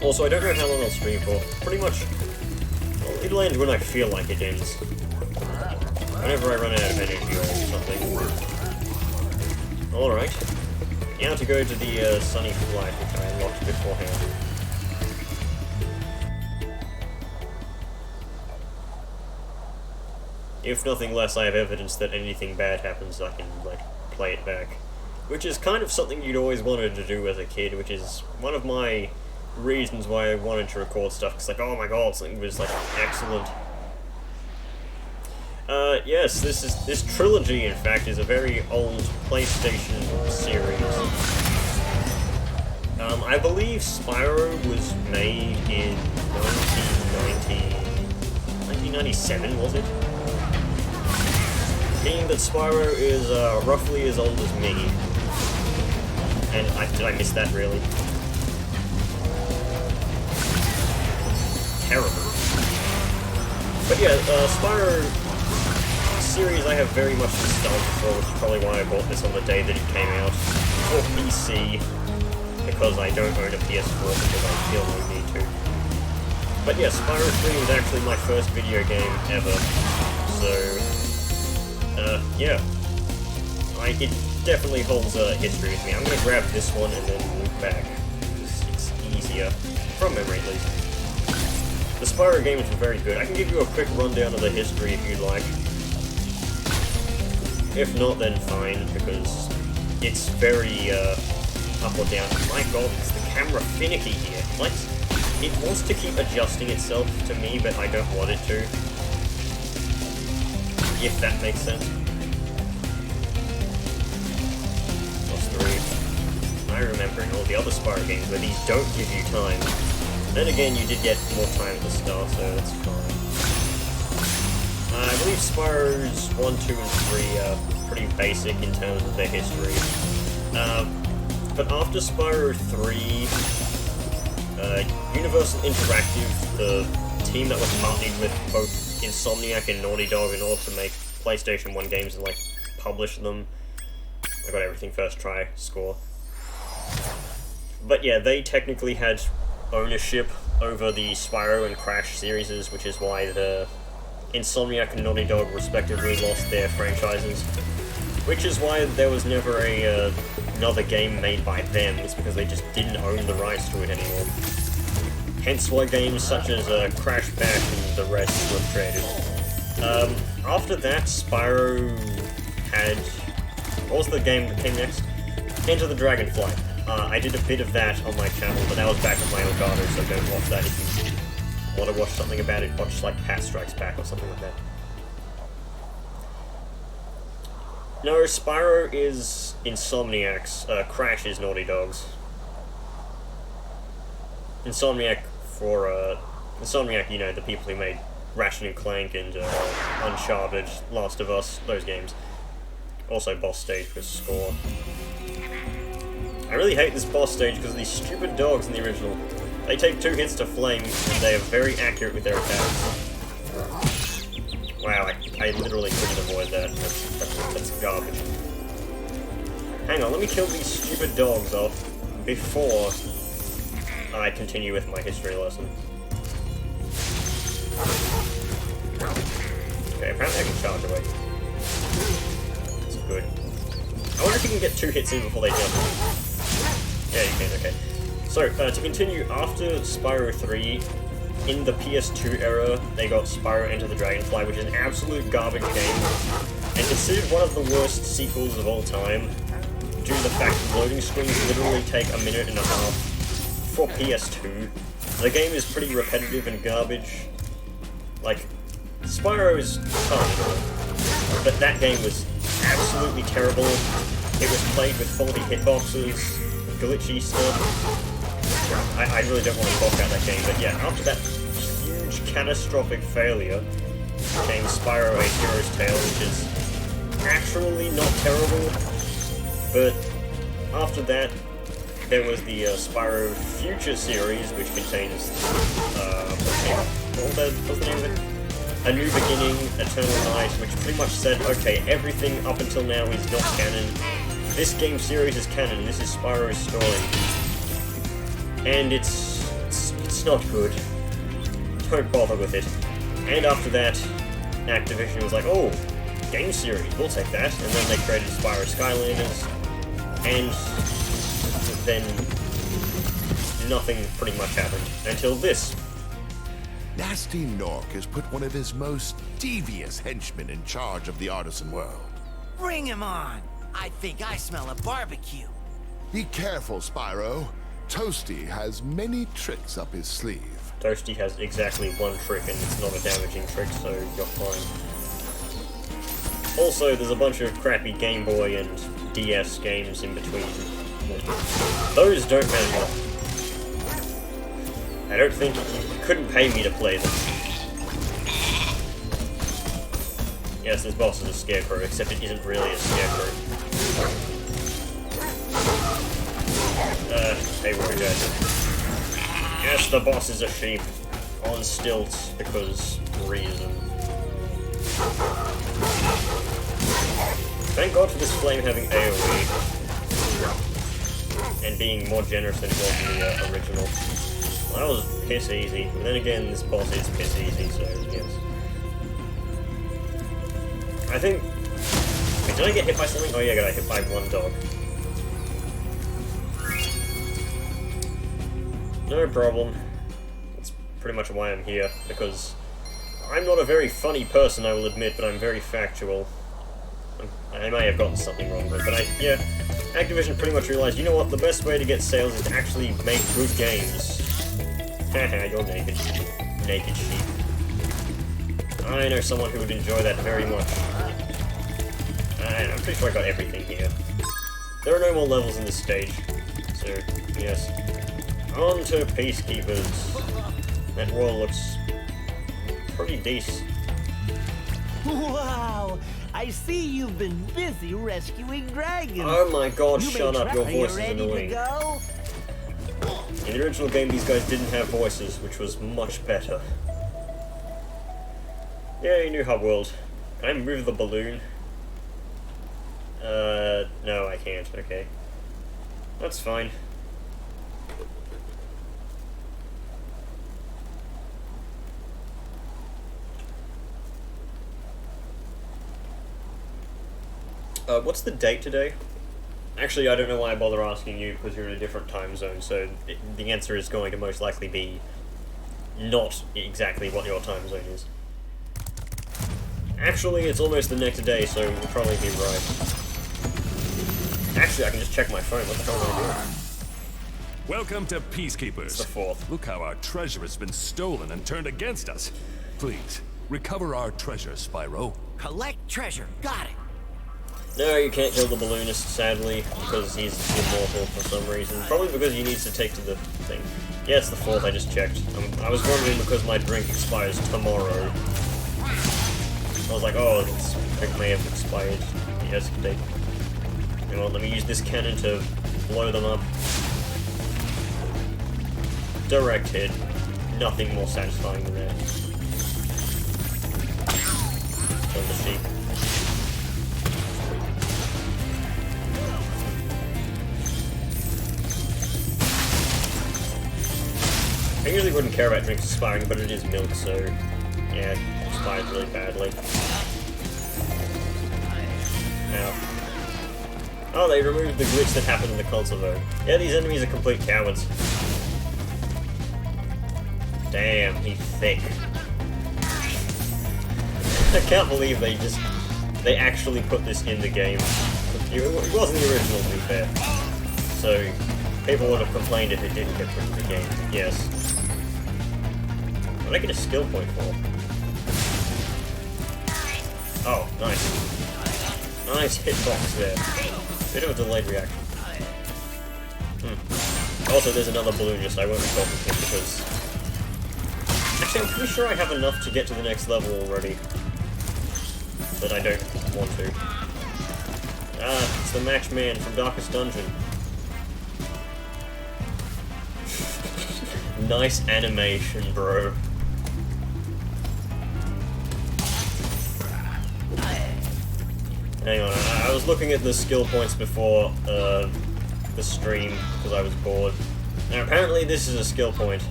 Also, I don't know how long I'll stream for. Pretty much, well, it'll end when I feel like it ends. Whenever I run out of energy or something. Alright. Now to go to the sunny flight, which I unlocked beforehand. If nothing less, I have evidence that anything bad happens, I can, like, play it back. Which is kind of something you'd always wanted to do as a kid, which is one of my reasons why I wanted to record stuff, because, like, oh my god, something was, like, excellent. Yes, this trilogy, in fact, is a very old PlayStation series. I believe Spero was made in 1997, was it? Meaning that Spero is roughly as old as me. And did I miss that really? Terrible. But yeah, Spero series I have very much nostalgia for, which is probably why I bought this on the day that it came out. For PC, because I don't own a PS4 because I feel no need to. But yeah, Spyro 3 was actually my first video game ever. So, yeah. It definitely holds history with me. I'm gonna grab this one and then move back. It's easier. From memory, at least. The Spyro games were very good. I can give you a quick rundown of the history if you'd like. If not, then fine, because it's very, up or down. My god, is the camera finicky here? Like, it wants to keep adjusting itself to me, but I don't want it to. If that makes sense. +3. I remember in all the other Spyro games where these don't give you time. Then again, you did get more time at the start, so that's fine. I believe Spyro's 1, 2, and 3 are pretty basic in terms of their history. But after Spyro 3, Universal Interactive, the team that was partnered with both Insomniac and Naughty Dog in order to make PlayStation 1 games and, like, publish them. I got everything first try, score. But yeah, they technically had ownership over the Spyro and Crash series, which is why the Insomniac and Naughty Dog respectively lost their franchises. Which is why there was never another game made by them. It's because they just didn't own the rights to it anymore. Hence why games such as Crash Bash and the rest were created. After that, Spyro had... what was the game that came next? Enter the Dragonflight. I did a bit of that on my channel, but that was back with my Elgato, so don't watch that if you want to watch something about it. Watch like Pat Strikes Back or something like that. No, Spyro is Insomniac's, Crash is Naughty Dog's. Insomniac for, Insomniac, you know, the people who made Ratchet and Clank and, Uncharted, Last of Us, those games. Also boss stage with Score. I really hate this boss stage because of these stupid dogs in the original. They take 2 hits to flame, and they are very accurate with their attacks. Wow, I literally couldn't avoid that. That's garbage. Hang on, let me kill these stupid dogs off before I continue with my history lesson. Okay, apparently I can charge away. good. I wonder if you can get 2 hits in before they jump. Yeah, you can, okay. So, to continue, after Spyro 3, in the PS2 era, they got Spyro Enter the Dragonfly, which is an absolute garbage game, and considered one of the worst sequels of all time, due to the fact that loading screens literally take a minute and a half for PS2. The game is pretty repetitive and garbage. Like, Spyro is fun, but that game was absolutely terrible. It was played with faulty hitboxes, glitchy stuff. I really don't want to talk about that game, but yeah, after that huge catastrophic failure came Spyro A Hero's Tale, which is actually not terrible, but after there was the Spyro Future series, which contains, what's the name of it? A New Beginning, Eternal Night, which pretty much said, okay, everything up until now is not canon. This game series is canon, this is Spyro's story. And it's not good. Don't bother with it. And after that, Activision was like, oh, game series, we'll take that. And then they created Spyro Skylanders, and then nothing pretty much happened until this. Nasty Nork has put one of his most devious henchmen in charge of the artisan world. Bring him on! I think I smell a barbecue. Be careful, Spyro. Toasty has many tricks up his sleeve. Toasty has exactly one trick, and it's not a damaging trick, so you're fine. Also, there's a bunch of crappy Game Boy and DS games in between. Those don't matter. I don't think you couldn't pay me to play them. Yes, this boss is a scarecrow, except it isn't really a scarecrow. Hey, where are you guys? Yes, the boss is a sheep. On stilts, because reason. Thank God for this flame having AoE. And being more generous than it was in the original. Well, that was piss easy. But then again, this boss is piss easy, so yes. I think... Wait, did I get hit by something? Oh yeah, I got hit by one dog. No problem. That's pretty much why I'm here, because I'm not a very funny person, I will admit, but I'm very factual. I may have gotten something wrong, but yeah, Activision pretty much realized, you know what, the best way to get sales is to actually make good games. Haha, you're naked. Naked sheep. I know someone who would enjoy that very much. I'm pretty sure I got everything here. There are no more levels in this stage, so, yes. On to Peacekeepers. That world looks pretty decent. Wow! I see you've been busy rescuing dragons. Oh my god, shut up, your voice is annoying. Go? In the original game, these guys didn't have voices, which was much better. Yay, new hub world. Can I move the balloon? No, I can't, okay. That's fine. What's the date today? Actually, I don't know why I bother asking you, because you're in a different time zone, so the answer is going to most likely be not exactly what your time zone is. Actually, it's almost the next day, so we'll probably be right. Actually, I can just check my phone. What the hell am I doing? Welcome to Peacekeepers. It's the 4th. Look how our treasure has been stolen and turned against us. Please, recover our treasure, Spyro. Collect treasure. Got it. No, you can't kill the balloonist, sadly, because he's immortal for some reason. Probably because he needs to take to the thing. Yeah, it's the 4th, I just checked. I was wondering because my drink expires tomorrow. I was like, oh, this drink may have expired yesterday. Hang on, let me use this cannon to blow them up. Direct hit. Nothing more satisfying than that. Kill the sheep. I usually wouldn't care about drinks expiring, but it is milk, so yeah, it expires really badly. Now, Oh, they removed the glitch that happened in the console mode. Yeah, these enemies are complete cowards. Damn, he's thick. I can't believe they actually put this in the game. It wasn't the original, to be fair. So, people would have complained if it didn't get put in the game. Yes. What did I get a skill point for? Oh, nice. Nice hitbox there. Bit of a delayed reaction. Also, there's another balloon just I won't be talking to him because... Actually, I'm pretty sure I have enough to get to the next level already. But I don't want to. Ah, it's the Match Man from Darkest Dungeon. Nice animation, bro. Hang on, I was looking at the skill points before the stream because I was bored. Now apparently this is a skill point.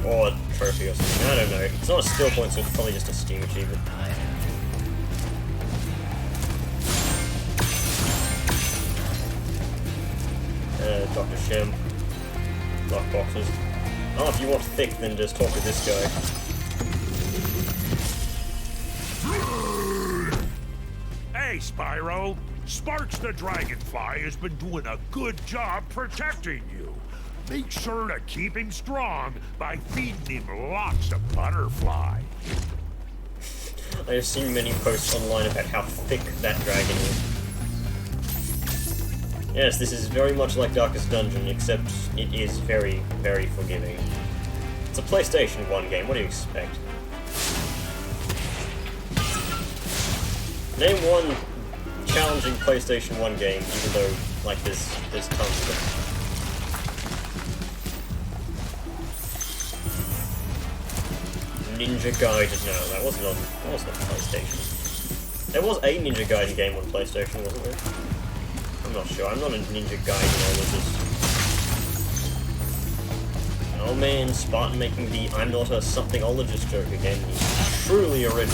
Or a trophy or something, I don't know. It's not a skill point, so it's probably just a Steam achievement. Dr. Shem. Lock boxes. Oh, if you want thick, then just talk to this guy. Hey, Spyro. Sparks the Dragonfly has been doing a good job protecting you. Make sure to keep him strong by feeding him lots of butterfly. I have seen many posts online about how thick that dragon is. Yes, this is very much like Darkest Dungeon, except it is very, very forgiving. It's a PlayStation 1 game, what do you expect? Name one challenging PlayStation 1 game, even though, like, there's tons of them. Ninja Gaiden, no, that wasn't PlayStation. There was a Ninja Gaiden game on PlayStation, wasn't there? I'm not sure, I'm not a Ninja Gaidenologist. Oh man, Spartan making the I'm not a somethingologist joke again. He's truly original.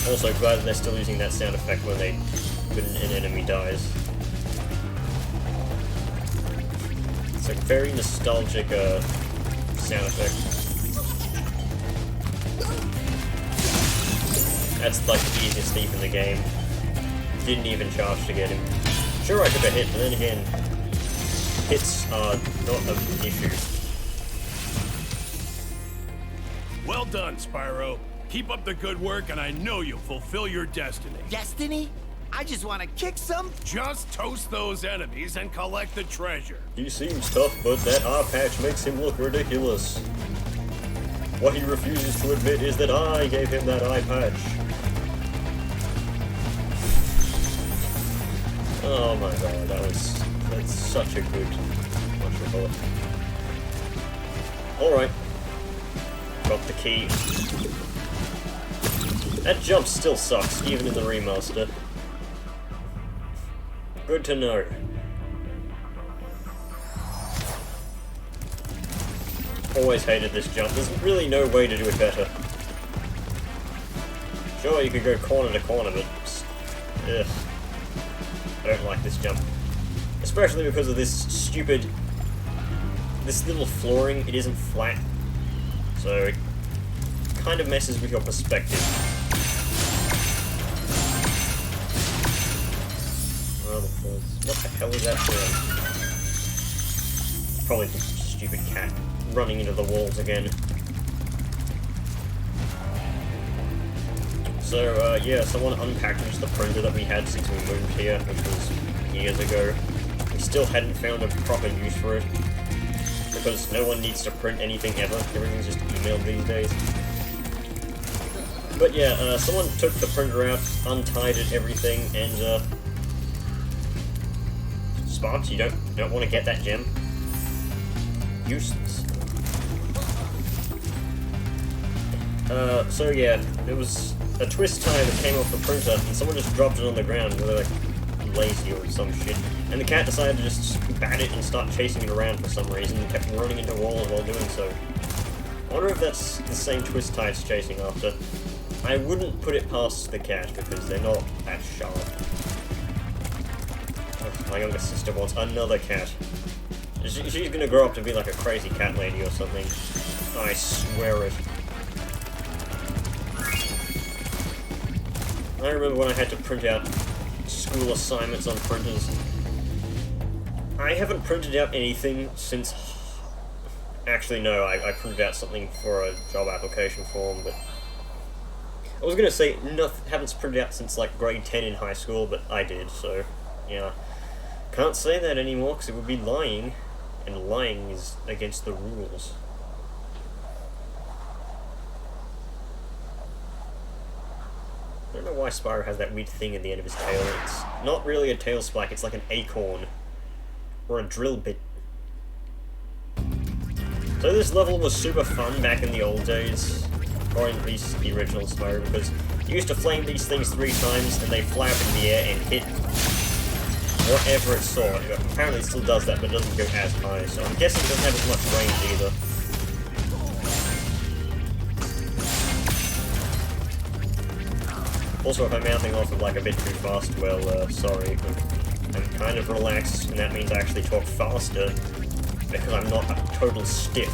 Also glad that they're still using that sound effect when an enemy dies. It's a very nostalgic sound effect. That's like the easiest thief in the game. Didn't even charge to get him. Sure, I took a hit, but then again, hits are not an issue. Well done, Spyro. Keep up the good work, and I know you'll fulfill your destiny. Destiny? I just want to kick some... Just toast those enemies and collect the treasure. He seems tough, but that eye patch makes him look ridiculous. What he refuses to admit is that I gave him that eye patch. Oh my god, that's such a good bullet. Alright. Got the key. That jump still sucks, even in the remaster. Good to know. Always hated this jump. There's really no way to do it better. Sure, you could go corner to corner, but... ugh. I don't like this jump. Especially because of this stupid... this little flooring, it isn't flat. So it kind of messes with your perspective. What the hell is that doing? Probably the stupid cat running into the walls again. So, yeah, someone unpackaged the printer that we had since we moved here, which was years ago. We still hadn't found a proper use for it, because no one needs to print anything ever. Everything's just emailed these days. But yeah, someone took the printer out, untied it, everything, and, Sparks, you don't want to get that gem? Useless. So yeah, there was a twist tie that came off the printer, and someone just dropped it on the ground, and they're like lazy or some shit. And the cat decided to just bat it and start chasing it around for some reason, and kept running into walls while doing so. I wonder if that's the same twist tie it's chasing after. I wouldn't put it past the cat because they're not that sharp. Ugh, my younger sister wants another cat. She's gonna grow up to be like a crazy cat lady or something. I swear it. I remember when I had to print out school assignments on printers. I haven't printed out anything since... Actually, no, I printed out something for a job application form, but... I was gonna say, haven't printed out since like grade 10 in high school, but I did, so... Yeah. Can't say that anymore, because it would be lying. And lying is against the rules. I don't know why Spyro has that weird thing at the end of his tail. It's not really a tail spike, it's like an acorn. Or a drill bit. So this level was super fun back in the old days. Or at least the original Spyro, because you used to flame these things 3 times and they fly up in the air and hit whatever it saw. Apparently it still does that, but it doesn't go as high, so I'm guessing it doesn't have as much range either. Also, if I'm mouthing off like a bit too fast, well, sorry. I'm kind of relaxed, and that means I actually talk faster, because I'm not a total stiff.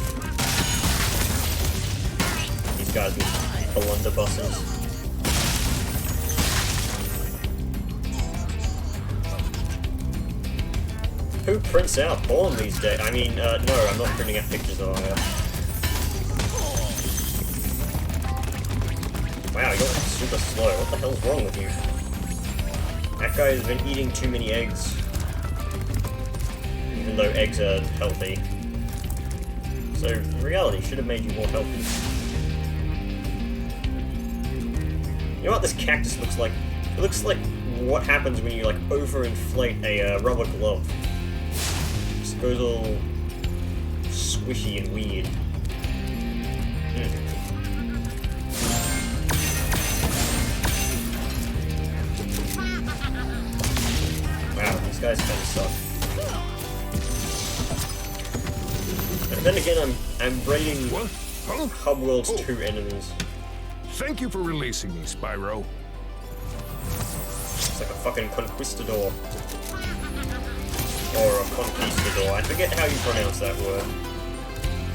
These guys with blunderbusses. Who prints out porn these days? I mean, no, I'm not printing out pictures of Aya. Wow, you're super slow. What the hell's wrong with you? That guy has been eating too many eggs. Even though eggs are healthy. So, in reality, should have made you more healthy. You know what this cactus looks like? It looks like what happens when you, like, overinflate a rubber glove. Just goes all squishy and weird. Wow, these guys kind of suck. And then again, I'm raiding Hub World's 2 enemies. Thank you for releasing me, Spyro. It's like a fucking conquistador. Or a conquistador. I forget how you pronounce that word.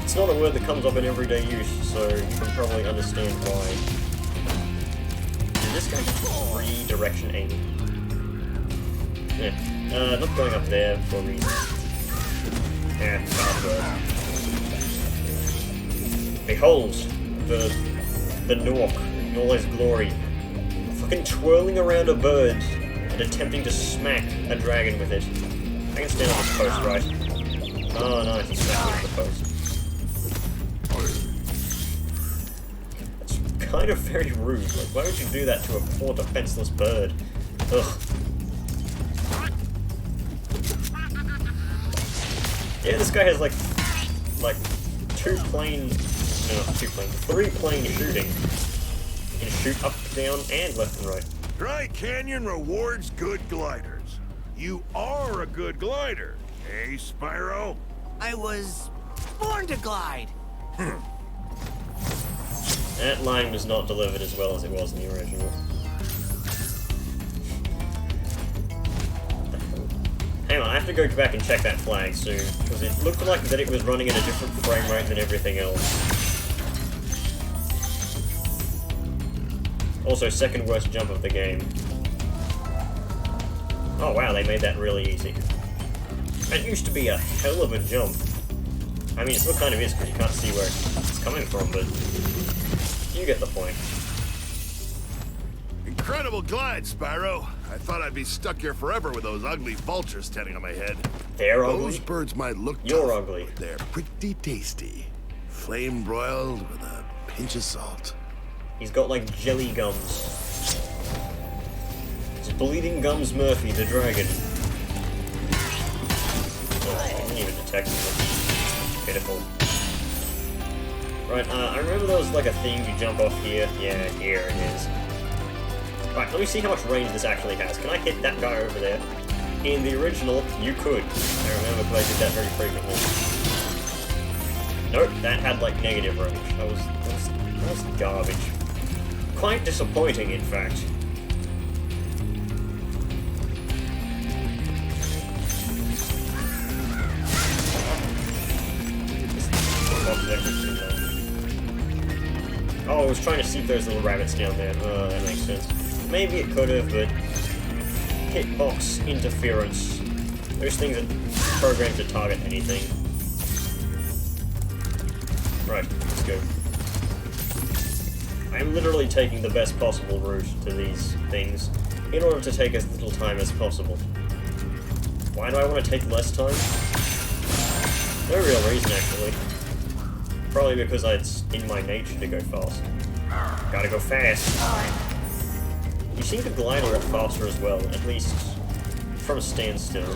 It's not a word that comes up in everyday use, so you can probably understand why. Did this guy just redirection aim? Yeah. Not going up there for reasons. Yeah, bad word. Behold, the Nork in all his glory. Fucking twirling around a bird and attempting to smack a dragon with it. I can stand on this post, right? Oh, no, he smacked me with the post. That's kind of very rude. Like, why would you do that to a poor defenseless bird? Ugh. Yeah, this guy has like 3 plane shooting. You can shoot up, down, and left and right. Dry Canyon rewards good gliders. You are a good glider, eh, Spyro? I was born to glide. That line was not delivered as well as it was in the original. Hang on, I have to go back and check that flag soon, because it looked like that it was running at a different frame rate than everything else. Also, second worst jump of the game. Oh wow, they made that really easy. That used to be a hell of a jump. I mean, it still kind of is, because you can't see where it's coming from, but you get the point. Incredible glide, Spyro. I thought I'd be stuck here forever with those ugly vultures standing on my head. They're ugly? Those birds might look You're tough, ugly. but they're pretty tasty. Flame broiled with a pinch of salt. He's got like jelly gums. It's Bleeding Gums Murphy, the dragon. Oh, I didn't even detect him. Pitiful. Right, I remember there was like a thing to jump off here. Yeah, here it is. Right, let me see how much range this actually has. Can I hit that guy over there? In the original, you could. I remember because I did that very frequently. Nope, that had like negative range. That was garbage. quite disappointing, in fact. Oh, I was trying to see if there's little rabbits down there. That makes sense. Maybe it could have, but hitbox interference. Those things are programmed to target anything. Right, let's go. I'm literally taking the best possible route to these things in order to take as little time as possible. Why do I want to take less time? No real reason, actually. Probably because it's in my nature to go fast. Gotta go fast. You seem to glide a lot faster as well, at least from a standstill.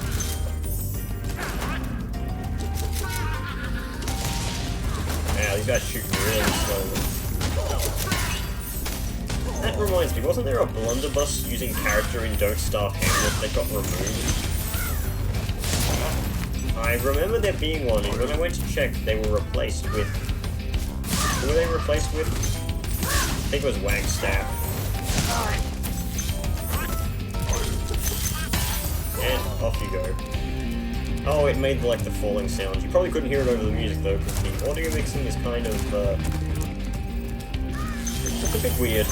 Yeah, these guys shoot really slowly. That reminds me, wasn't there a blunderbuss using character in Don't Starve Hamlet that got removed? I remember there being one, and when I went to check, they were replaced with... Who were they replaced with? I think it was Wagstaff. And off you go. Oh, it made like the falling sound. You probably couldn't hear it over the music though, because the audio mixing is kind of it's a bit weird.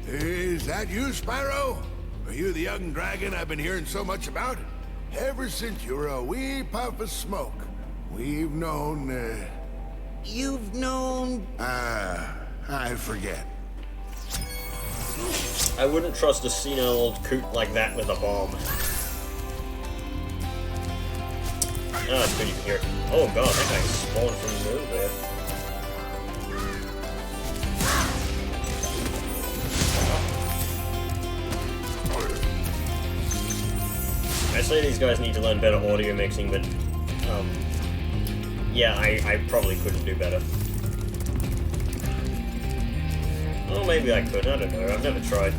Is that you, Spero? Are you the young dragon I've been hearing so much about? Ever since you were a wee puff of smoke, we've known, You've known... I forget. I wouldn't trust a senile old coot like that with a bomb. Oh, it's good you can hear it. Oh god, that guy spawned from nowhere. I say these guys need to learn better audio mixing, but, yeah, I probably couldn't do better. Well, maybe I could, I don't know, I've never tried.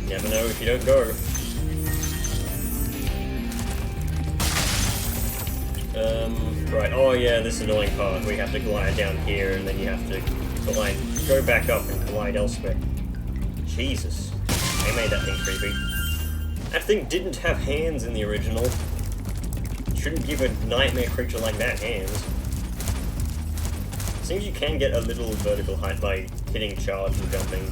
Never know if you don't go. Right, oh yeah, this annoying part, where you have to glide down here, and then you have to glide, go back up and glide elsewhere. Jesus, they made that thing creepy. That thing didn't have hands in the original. Shouldn't give a nightmare creature like that hands. Seems you can get a little vertical height by hitting charge and jumping.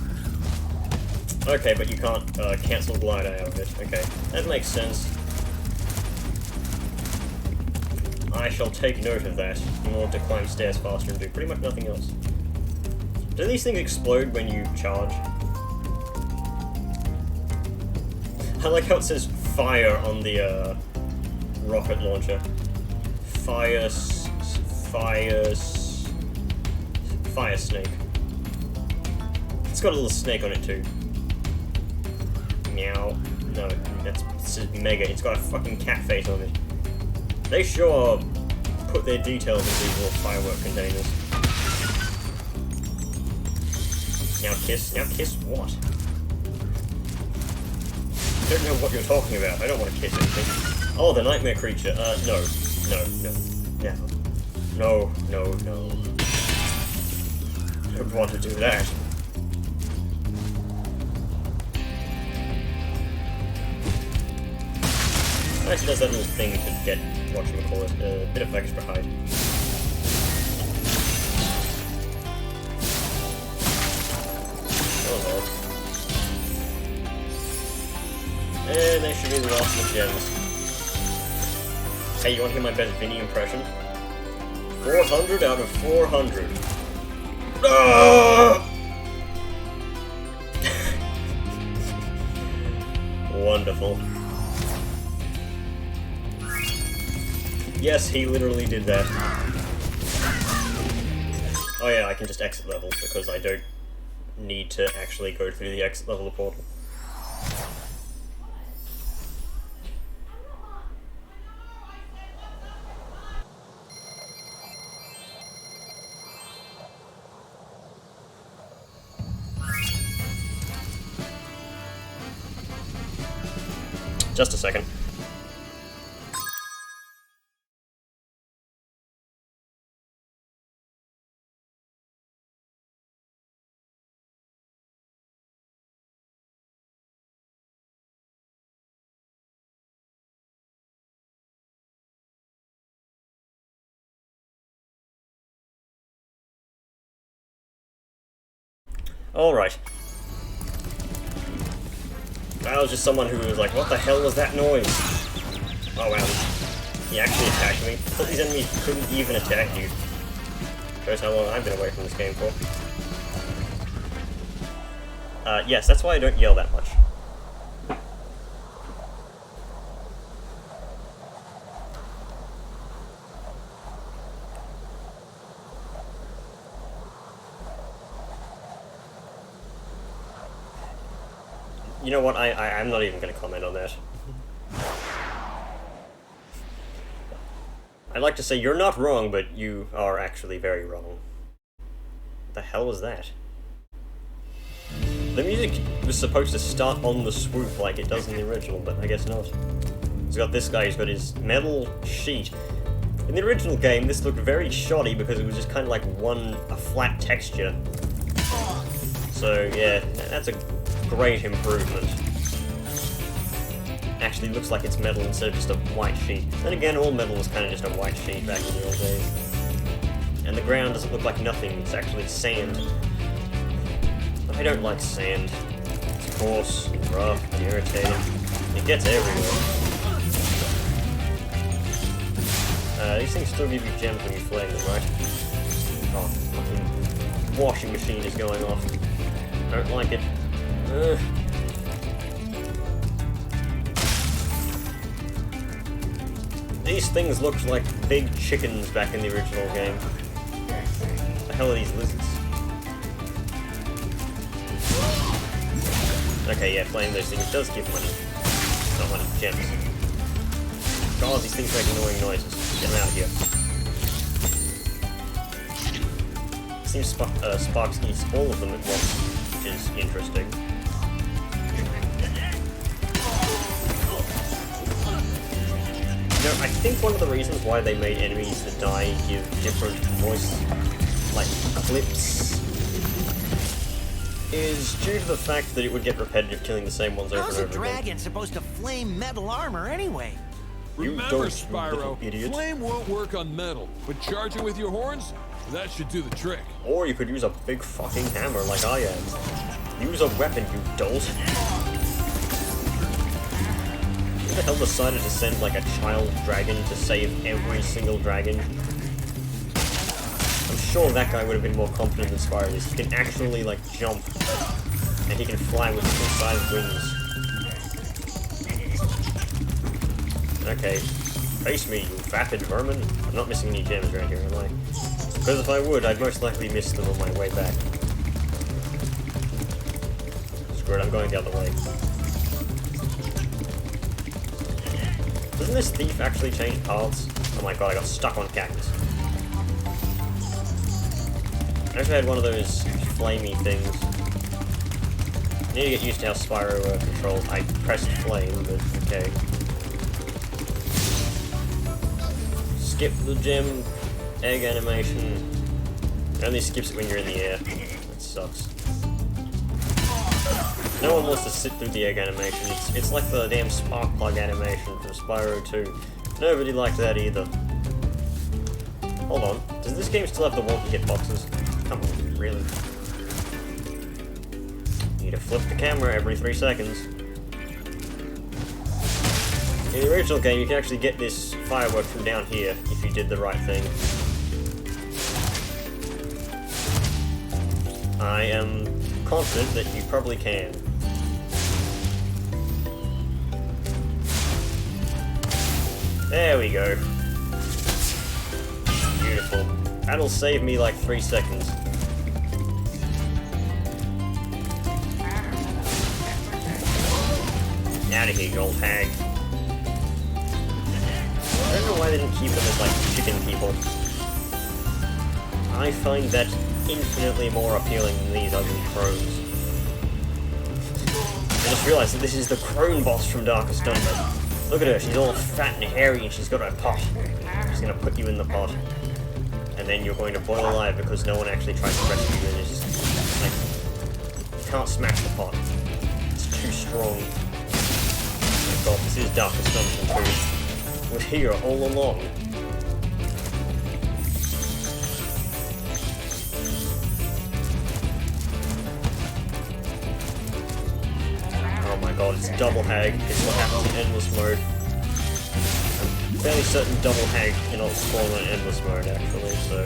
Okay, but you can't cancel glide out of it. Okay, that makes sense. I shall take note of that in order to climb stairs faster and do pretty much nothing else. Do these things explode when you charge? I like how it says fire on the rocket launcher. Fire snake. It's got a little snake on it too. Meow. No, this is mega. It's got a fucking cat face on it. They sure put their details in these little firework containers. Now kiss what? I don't know what you're talking about. I don't want to kiss anything. Oh, the nightmare creature. No. No. I don't want to do that. Actually does that little thing to get, whatchamacallit, a bit of extra height. Oh lord. And they should be the last of the gems. Hey, you want to hear my best Vinny impression? 400 out of 400. Ah! Wonderful. Yes, he literally did that. Oh yeah, I can just exit level because I don't need to actually go through the exit level portal. Just a second. Alright. That was just someone who was like, what the hell was that noise? Oh wow, he actually attacked me. I thought these enemies couldn't even attack you. Shows how long I've been away from this game for. Yes, that's why I don't yell that much. You know what, I'm not even going to comment on that. I'd like to say you're not wrong, but you are actually very wrong. What the hell was that? The music was supposed to start on the swoop like it does in the original, but I guess not. He's got this guy who's got his metal sheet. In the original game, this looked very shoddy because it was just kind of like a flat texture. So yeah, that's a great improvement. Actually looks like it's metal instead of just a white sheet. Then again, all metal was kind of just a white sheet back in the old days. And the ground doesn't look like nothing, it's actually sand. But I don't like sand. It's coarse, and rough, and irritating. It gets everywhere. These things still give you gems when you flame them, right? Oh, fucking washing machine is going off. Don't like it. These things looked like big chickens back in the original game. What the hell are these lizards? Okay, yeah, playing those things does give money. Not money, gems. God, these things make annoying noises. Get them out of here. It seems Sparks eats all of them at once, which is interesting. You know, I think one of the reasons why they made enemies that die give different voice, like, clips, is due to the fact that it would get repetitive killing the same ones over and How's over a again. dragon supposed to flame metal armor anyway? Remember, Spyro, flame won't work on metal, but charging with your horns, that should do the trick. Or you could use a big fucking hammer like I am. Use a weapon, you dolt. Who the hell decided to send like a child dragon to save every single dragon? I'm sure that guy would have been more competent than Spyro is. He can actually like jump, and he can fly with full-sized wings. Okay, face me, you vapid vermin. I'm not missing any gems around here, am I? Because if I would, I'd most likely miss them on my way back. Screw it, I'm going the other way. Doesn't this thief actually change paths? Oh my god, I got stuck on cactus. I actually had one of those flamey things. I need to get used to how Spyro controls. I pressed flame, but okay. Skip the gem egg animation. It only skips it when you're in the air. That sucks. No one wants to sit through the egg animation. It's like the damn spark plug animation from Spyro 2. Nobody liked that either. Hold on. Does this game still have the wonky hitboxes? Come on, really? Need to flip the camera every 3 seconds. In the original game, you can actually get this firework from down here if you did the right thing. I am confident that you probably can. There we go. Beautiful. That'll save me like 3 seconds. Out of here, you old hag. I don't know why they didn't keep them as like chicken people. I find that infinitely more appealing than these ugly crones. I just realized that this is the crone boss from Darkest Dungeon. Look at her, she's all fat and hairy and she's got a pot. She's gonna put you in the pot. And then you're going to boil alive because no one actually tries to rescue you and it's just like, you can't smash the pot. It's too strong. Oh my god, this is Darkest Dungeon 2. We're here all along. god, it's double hag. It's what happens in endless mode. I'm fairly certain double hag cannot spawn in endless mode, actually, so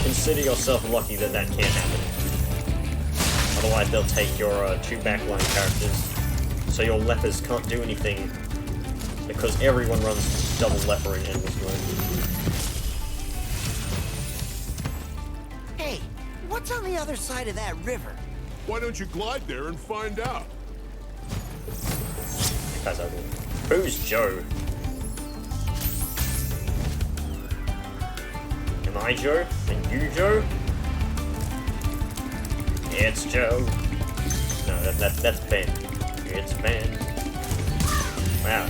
consider yourself lucky that that can't happen. Otherwise, they'll take your 2 backline characters, so your lepers can't do anything, because everyone runs double leper in endless mode. Hey, what's on the other side of that river? Why don't you glide there and find out? Because I will. Who's Joe? Am I Joe? And you Joe? It's Joe. No, that's Ben. It's Ben. Wow,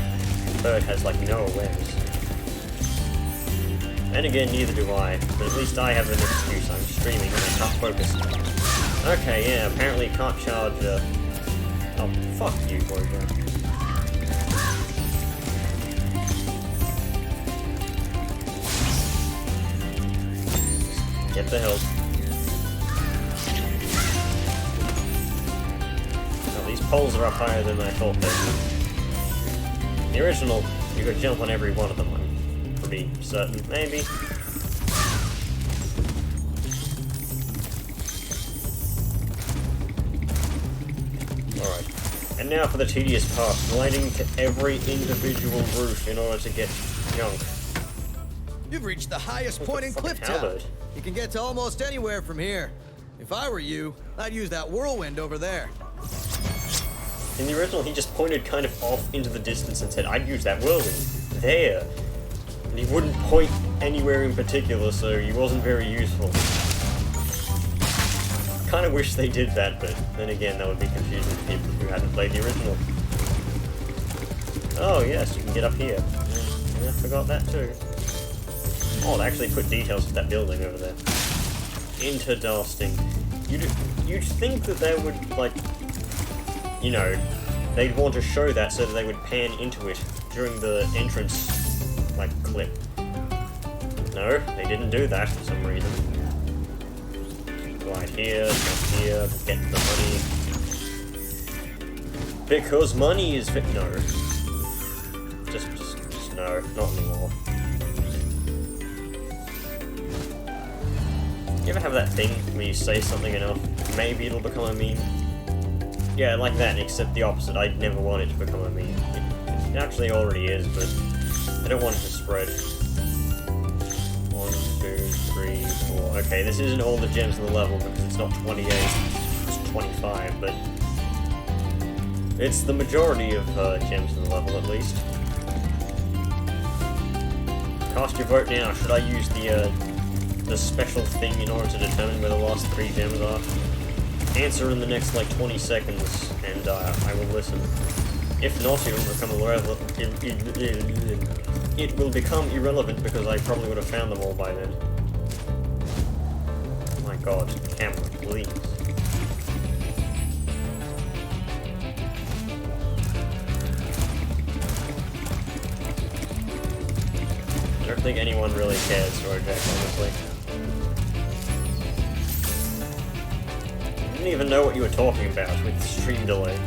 bird has like no awareness. And again, neither do I. But at least I have an excuse. I'm streaming and I can't focus. Okay, yeah. Apparently can't charge. Oh, fuck you, Warrior. Get the help. Oh, these poles are up higher than I thought they would. The original, you could jump on every one of them, I'm pretty certain. Maybe. Alright. And now for the tedious part, gliding to every individual roof in order to get junk. You've reached the highest point in Clifftown. You can get to almost anywhere from here. If I were you, I'd use that whirlwind over there. In the original, he just pointed kind of off into the distance and said, I'd use that whirlwind there. And he wouldn't point anywhere in particular, so he wasn't very useful. Kind of wish they did that, but then again, that would be confusing to people who hadn't played the original. Oh yes, you can get up here. Yeah, I forgot that too. Oh, they actually put details of that building over there. Interesting. You'd think that they would, like, you know, they'd want to show that so that they would pan into it during the entrance, like, clip. No, they didn't do that for some reason. Right here, jump here, get the money. Because money is no. Just no, not anymore. You ever have that thing where you say something enough, maybe it'll become a meme? Yeah, like that, except the opposite. I'd never want it to become a meme. It actually already is, but I don't want it to spread. 1, 2, 3, 4. Okay, this isn't all the gems in the level because it's not 28, it's 25, but it's the majority of gems in the level at least. Cast your vote now. Should I use the special thing in order to determine where the last 3 gems are? Answer in the next like 20 seconds, and I will listen. If not, it will become irrelevant. It will become irrelevant because I probably would have found them all by then. Oh my god, camera, please. I don't think anyone really cares, Rojak, honestly. I didn't even know what you were talking about with stream delay.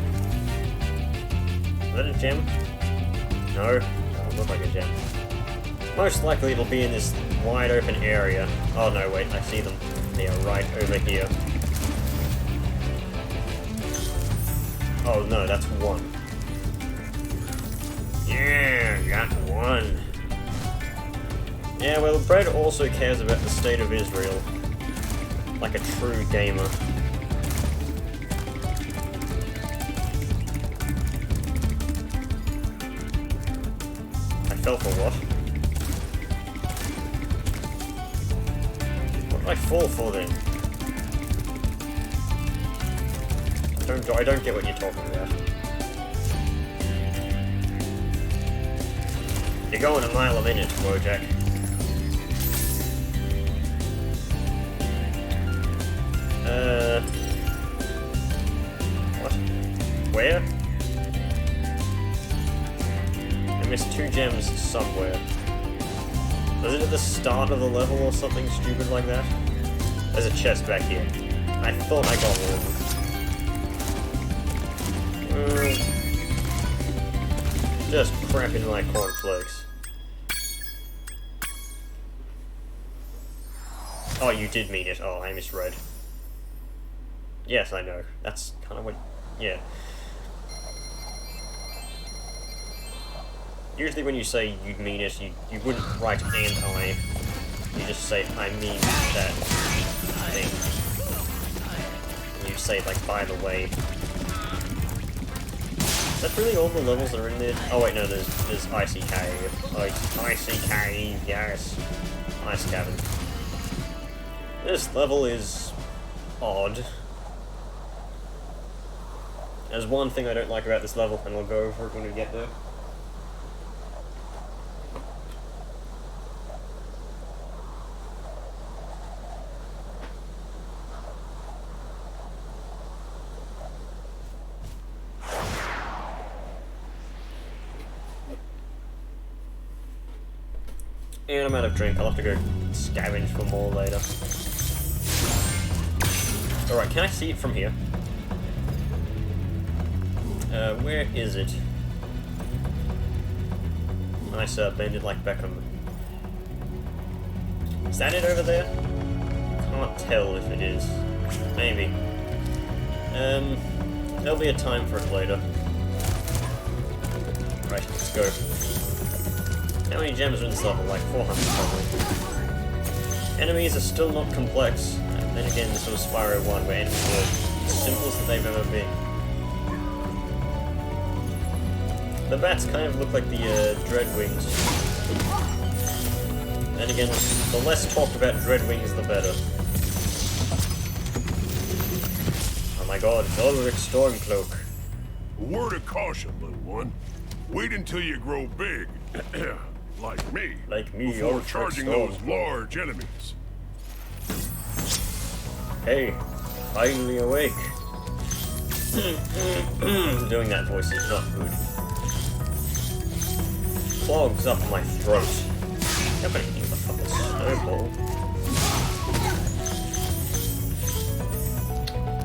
Is that a gem? No? Doesn't look like a gem. Most likely it'll be in this wide open area. Oh no, wait, I see them. They are right over here. Oh no, that's 1. Yeah, got 1. Yeah, well, Brad also cares about the state of Israel. Like a true gamer. Fell for what? What did I fall for then? I don't get what you're talking about. You're going a mile a minute, Wojak. What? Where? I missed 2 gems somewhere. Was it at the start of the level or something stupid like that? There's a chest back here. I thought I got one. Just crap in my cornflakes. Oh, you did mean it. Oh, I misread. Yes, I know. That's kind of what... yeah. Usually when you say you'd mean it, you wouldn't write and I. You just say, I mean that thing. And you say, like, by the way. Is that really all the levels that are in there? Oh wait, no, there's Icy Cave. Icy Cave, yes. Ice Cavern. This level is odd. There's one thing I don't like about this level, and we'll go over it when we get there. And I'm out of drink. I'll have to go scavenge for more later. Alright, can I see it from here? Where is it? Nice, bended like Beckham. Is that it over there? Can't tell if it is. Maybe. There'll be a time for it later. Right, let's go. How many gems are in this level? Like 400 probably. Enemies are still not complex. And then again, this was Spyro 1 where enemies were the simplest that they've ever been. The bats kind of look like the Dreadwings. Then again, the less talked about Dreadwings, the better. Oh my god, it's Ulrich's Stormcloak. A word of caution, little one. Wait until you grow big. Like me. Like me, before charging those large enemies. Hey, finally awake. Doing that voice is not good. Clogs up my throat. Nobody knew the fucking snowball.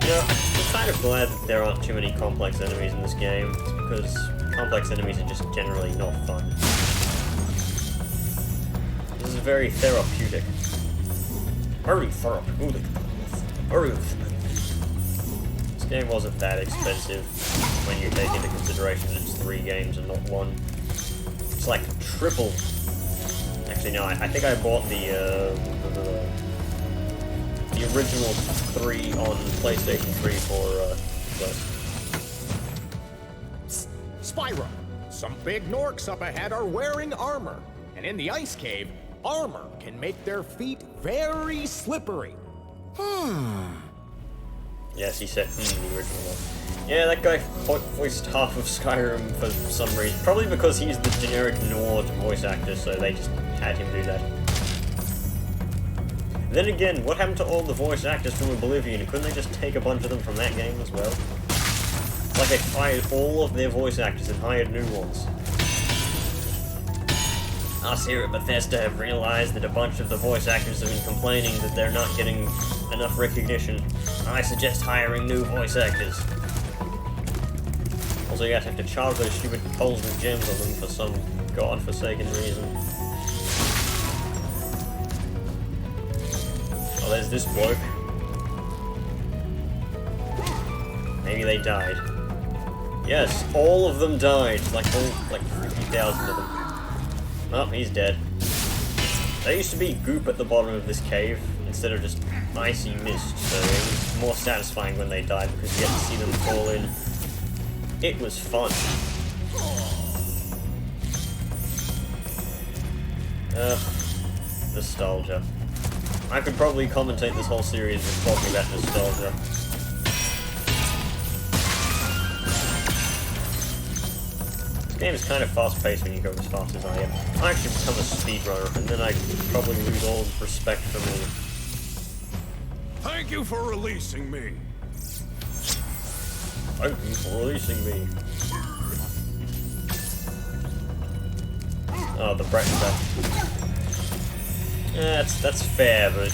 You know, I'm kind of glad that there aren't too many complex enemies in this game, because complex enemies are just generally not fun. This is very therapeutic. Very therapeutic. This game wasn't that expensive when you take into consideration it's 3 games and not 1. It's like triple. Actually, no, I think I bought the original 3 on PlayStation 3 for less. Spyro, some big Norks up ahead are wearing armor, and in the ice cave, armor can make their feet very slippery. Yes, he said, the original one. Yeah, that guy voiced half of Skyrim for some reason. Probably because he's the generic Nord voice actor, so they just had him do that. Then again, what happened to all the voice actors from Oblivion? Couldn't they just take a bunch of them from that game as well? It's like they fired all of their voice actors and hired new ones. Us here at Bethesda have realized that a bunch of the voice actors have been complaining that they're not getting enough recognition. I suggest hiring new voice actors. Also, you guys have to charge those stupid poles with gems on them for some godforsaken reason. Oh, there's this bloke. Maybe they died. Yes, all of them died. Like 50,000 of them. Oh, he's dead. There used to be goop at the bottom of this cave instead of just icy mist, so it was more satisfying when they died because you get to see them fall in. It was fun. Nostalgia. I could probably commentate this whole series with talking about nostalgia. This game is kind of fast-paced when you go as fast as I am. I actually become a speedrunner, and then I probably lose all respect for me. Thank you for releasing me. Thank you for releasing me. Oh, the bright stuff. Yeah, that's fair, but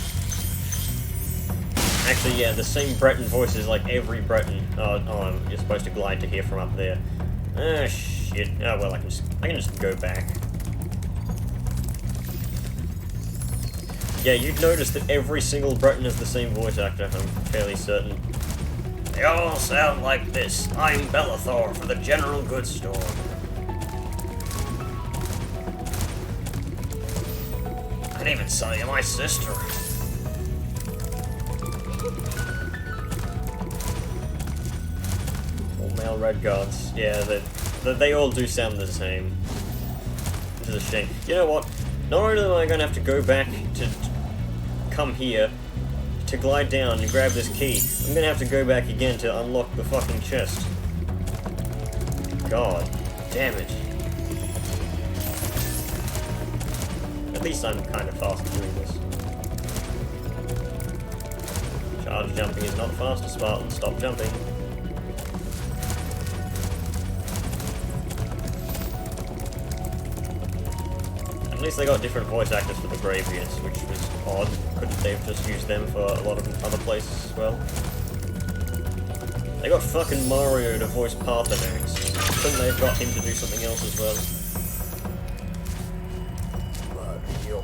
Actually, yeah, the same Breton voices like every Breton. Oh, you're supposed to glide to here from up there. Ah, shit. Oh, well, I can just go back. Yeah, you'd notice that every single Breton has the same voice actor, I'm fairly certain. They all sound like this. I'm Bellathor for the General Goods Store. I can even sell you my sister. All male red guards. Yeah, they all do sound the same. Which is a shame. You know what? Not only am I going to have to go back to come here to glide down and grab this key, I'm going to have to go back again to unlock the fucking chest. God damn it. At least I'm kind of fast at doing this. Charge jumping is not fast, Spartan. Stop jumping. At least they got different voice actors for the Greybeards, which was odd. Couldn't they have just used them for a lot of other places as well? They got fucking Mario to voice Parthenax. Couldn't they have got him to do something else as well? Mario.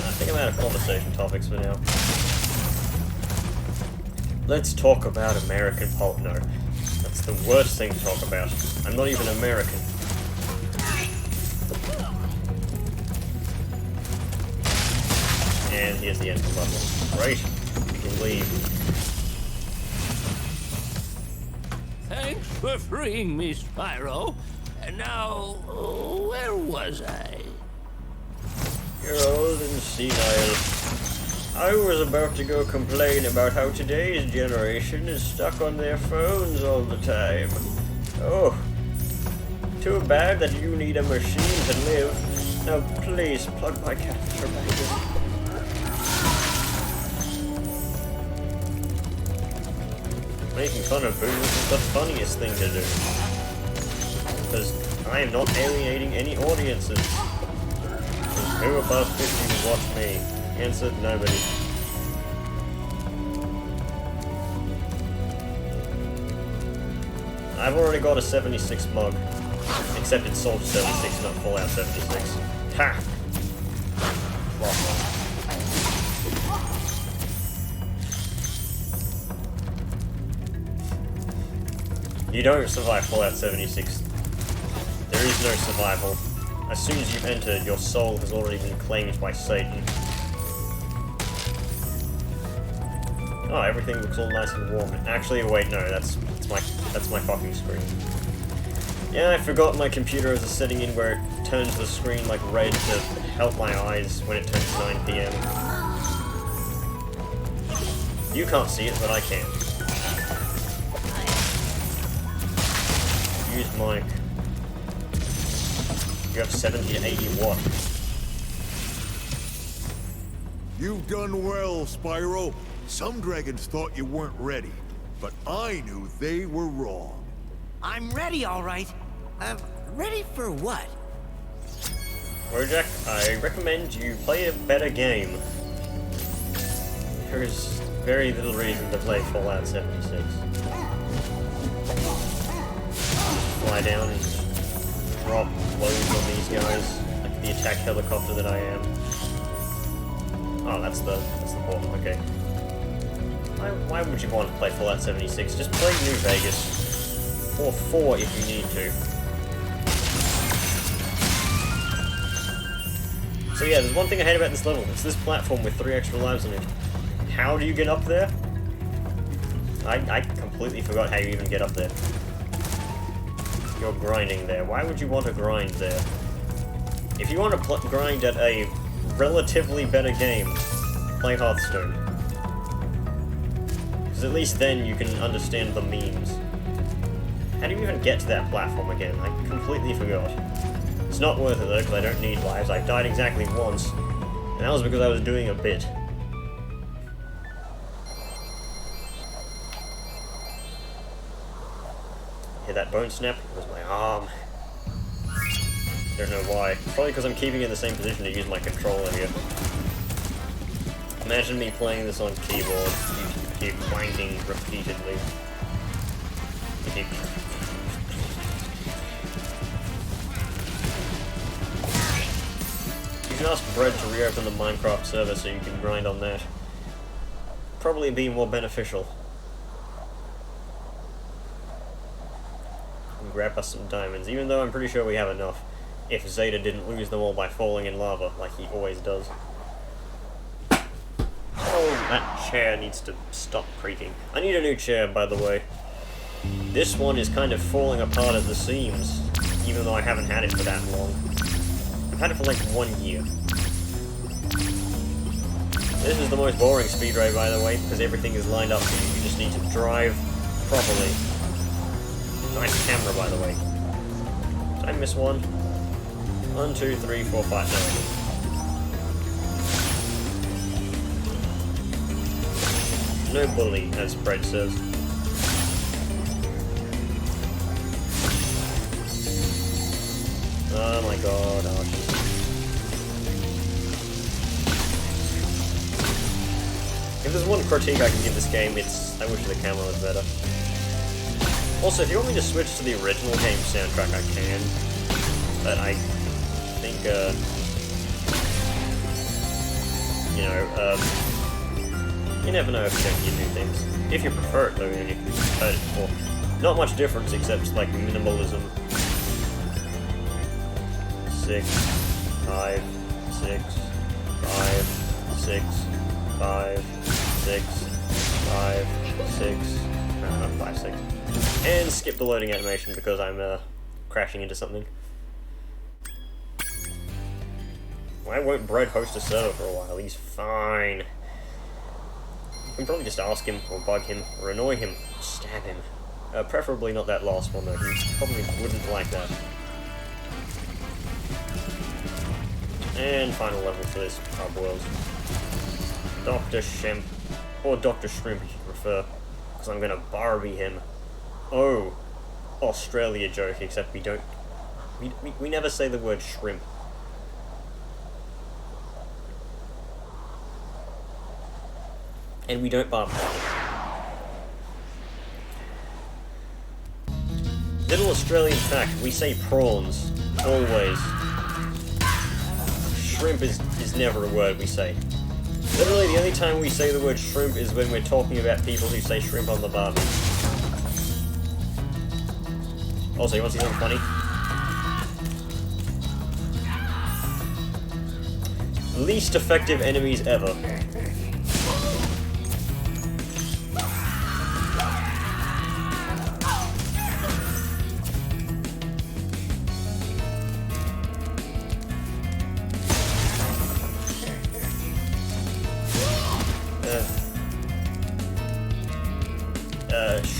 I think I'm out of conversation topics for now. Let's talk about American no. That's the worst thing to talk about. I'm not even American. And here's the end of the level. Great. We can leave. Thanks for freeing me, Spyro. And now, where was I? You're old and senile. I was about to go complain about how today's generation is stuck on their phones all the time. Oh, too bad that you need a machine to live. Now please plug my catheter back in. Making fun of boomers is the funniest thing to do. Because I am not alienating any audiences. Who above 50 would watch me? Answer, nobody. I've already got a 76 mug. Except it's Soldier 76, not Fallout 76. Ha! You don't survive Fallout 76. There is no survival. As soon as you've entered, your soul has already been claimed by Satan. Oh, everything looks all nice and warm. Actually, wait, no, that's my fucking screen. Yeah, I forgot my computer has a setting in where it turns the screen like red to help my eyes when it turns 9 PM. You can't see it, but I can. Use mic. You have 70 to 80 watt. You've done well, Spyro. Some dragons thought you weren't ready, but I knew they were wrong. I'm ready, all right. Ready for what? Wojak, I recommend you play a better game. There's very little reason to play Fallout 76. Fly down and drop loads on these guys, like the attack helicopter that I am. Oh, that's the portal, okay. Why would you want to play Fallout 76? Just play New Vegas. Or 4 if you need to. So yeah, there's one thing I hate about this level. It's this platform with 3 extra lives on it. How do you get up there? I completely forgot how you even get up there. You're grinding there. Why would you want to grind there? If you want to grind at a relatively better game, play Hearthstone. Because at least then you can understand the memes. How do you even get to that platform again? I completely forgot. It's not worth it though, because I don't need lives. I died exactly once, and that was because I was doing a bit. Hear that bone snap? It was my arm. Don't know why. Probably because I'm keeping it in the same position to use my controller here. Imagine me playing this on keyboard. You keep clanking repeatedly. You keep... You can ask Bread to reopen the Minecraft server so you can grind on that. Probably be more beneficial. And grab us some diamonds, even though I'm pretty sure we have enough. If Zeta didn't lose them all by falling in lava, like he always does. Oh, that chair needs to stop creaking. I need a new chair, by the way. This one is kind of falling apart at the seams, even though I haven't had it for that long. I've had it for like 1 year. This is the most boring speedrun, by the way, because everything is lined up for you. You just need to drive properly. Nice camera, by the way. Did I miss one? 1, 2, 3, 4, 5, no. No bully, as Bread says. Oh my god, Archie. If there's one critique I can give this game, it's I wish the camera was better. Also, if you want me to switch to the original game soundtrack, I can. But I think, you know, you never know if you don't get new things. If you prefer it, though, and if you've heard it before. Not much difference, except, like, minimalism. 6, 5, 6, 5, 6, 5, 6, 5, 6, 5, 6. And skip the loading animation because I'm, crashing into something. Why won't Bread host a server for a while? He's fine. You can probably just ask him, or bug him, or annoy him, or stab him. Preferably not that last one, though. He probably wouldn't like that. And final level for this pub world. Dr. Shemp, or Dr. Shrimp if you prefer, because I'm gonna Barbie him. Oh, Australia joke, except we don't, we never say the word shrimp. And we don't barbecue. Little Australian fact, we say prawns, always. Shrimp is never a word we say. Literally, the only time we say the word shrimp is when we're talking about people who say shrimp on the barbie. Also, you want to see something funny? Least effective enemies ever.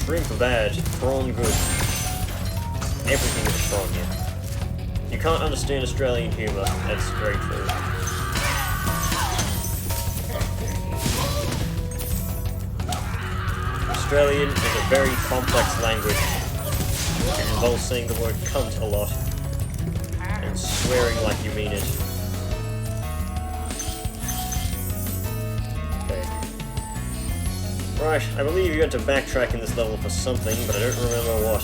Shrimp bad, prawn good. Everything is prawn here. You can't understand Australian humour, that's very true. Australian is a very complex language. It involves saying the word cunt a lot, and swearing like you mean it. Right, I believe you had to backtrack in this level for something, but I don't remember what.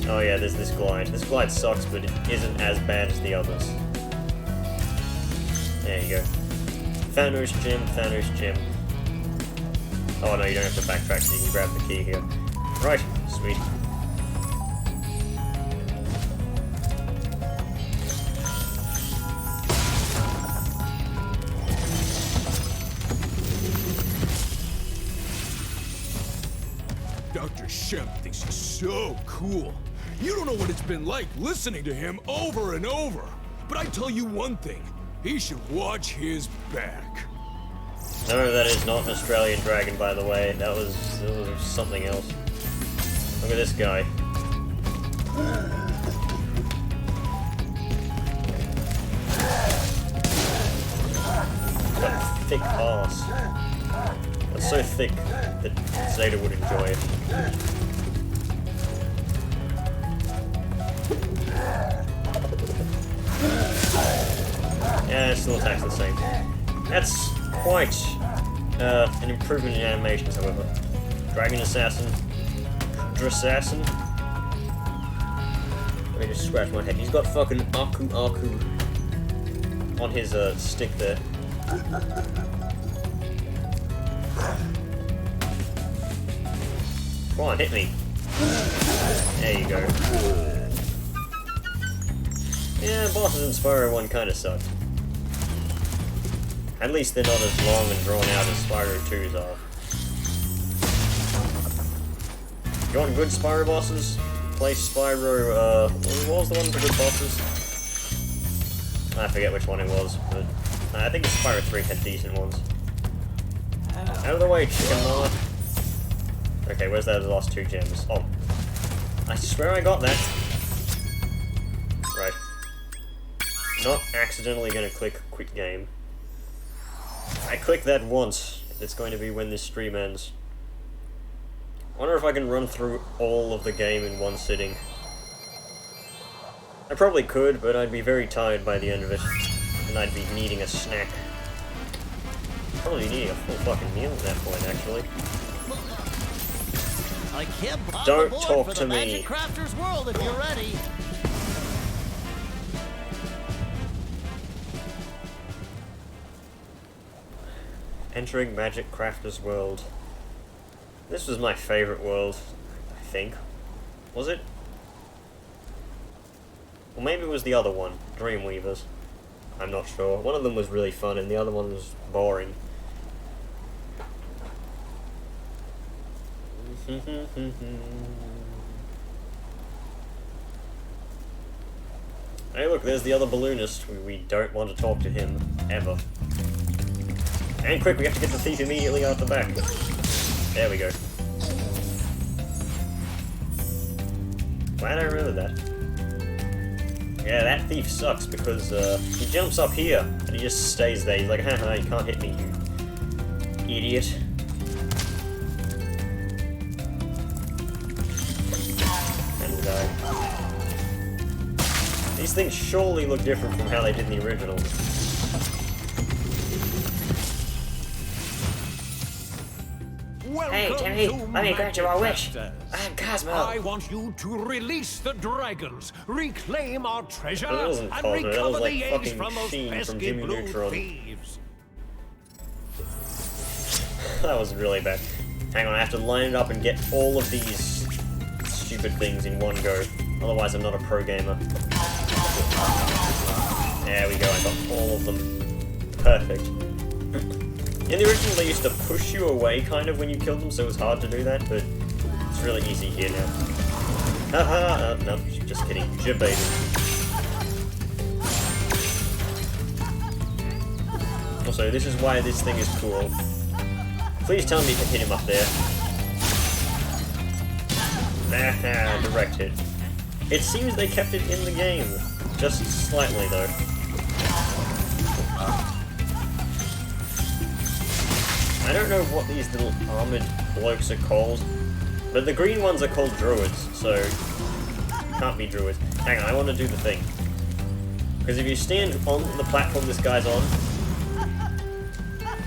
Oh yeah, there's this glide. This glide sucks, but it isn't as bad as the others. There you go. Thanos gem, Thanos gem. Oh no, you don't have to backtrack, so you can grab the key here. Right, sweet. Dr. Shemp thinks he's so cool. You don't know what it's been like listening to him over and over. But I tell you one thing, he should watch his back. No, that is not an Australian dragon, by the way. That was something else. Look at this guy. Got a thick ass. It's so thick that Zeta would enjoy it. Yeah, it still attacks the same. That's quite an improvement in animations, however. Dragon Assassin. Drassassin. Let me just scratch my head. He's got fucking Aku on his stick there. Come on, hit me. There you go. Yeah, bosses in Spyro 1 kinda sucked. At least they're not as long and drawn out as Spyro 2's are. You want good Spyro bosses? Play Spyro, what was the one for good bosses? I forget which one it was, but I think Spyro 3 had decent ones. Out of the way, chicken mama. Okay, where's those last 2 gems? Oh. I swear I got that. Right. Not accidentally gonna click quit game. I click that once. It's going to be when this stream ends. I wonder if I can run through all of the game in one sitting. I probably could, but I'd be very tired by the end of it. And I'd be needing a snack. Probably needing a full fucking meal at that point, actually. Don't talk to me. Magic Crafter's World if you're ready. Entering Magic Crafter's World. This was my favorite world, I think. Was it? Or maybe it was the other one, Dreamweavers. I'm not sure. One of them was really fun and the other one was boring. Hey look, there's the other balloonist. We don't want to talk to him, ever. And quick, we have to get the thief immediately out the back. There we go. Glad I remembered that. Yeah, that thief sucks because he jumps up here and he just stays there. He's like, haha, you can't hit me, you idiot. And these things surely look different from how they did in the original. Hey, Timmy, let me grant you a wish. I'm Cosmo. I want you to release the dragons, reclaim our treasure, That wasn't and Cosmo, that was recover like the eggs fucking from those Sheen from pesky Jimmy blue Neutron. thieves. That was really bad. Hang on, I have to line it up and get all of these stupid things in one go. Otherwise, I'm not a pro gamer. There we go, I got all of them. Perfect. In the original, they used to push you away, kind of, when you killed them, so it was hard to do that, but it's really easy here now. Haha, no, just kidding. Jibaited. Also, this is why this thing is cool. Please tell me you can hit him up there. Aha, direct hit. It seems they kept it in the game. Just slightly, though. I don't know what these little armored blokes are called, but the green ones are called druids, so can't be druids. Hang on, I want to do the thing. Because if you stand on the platform this guy's on,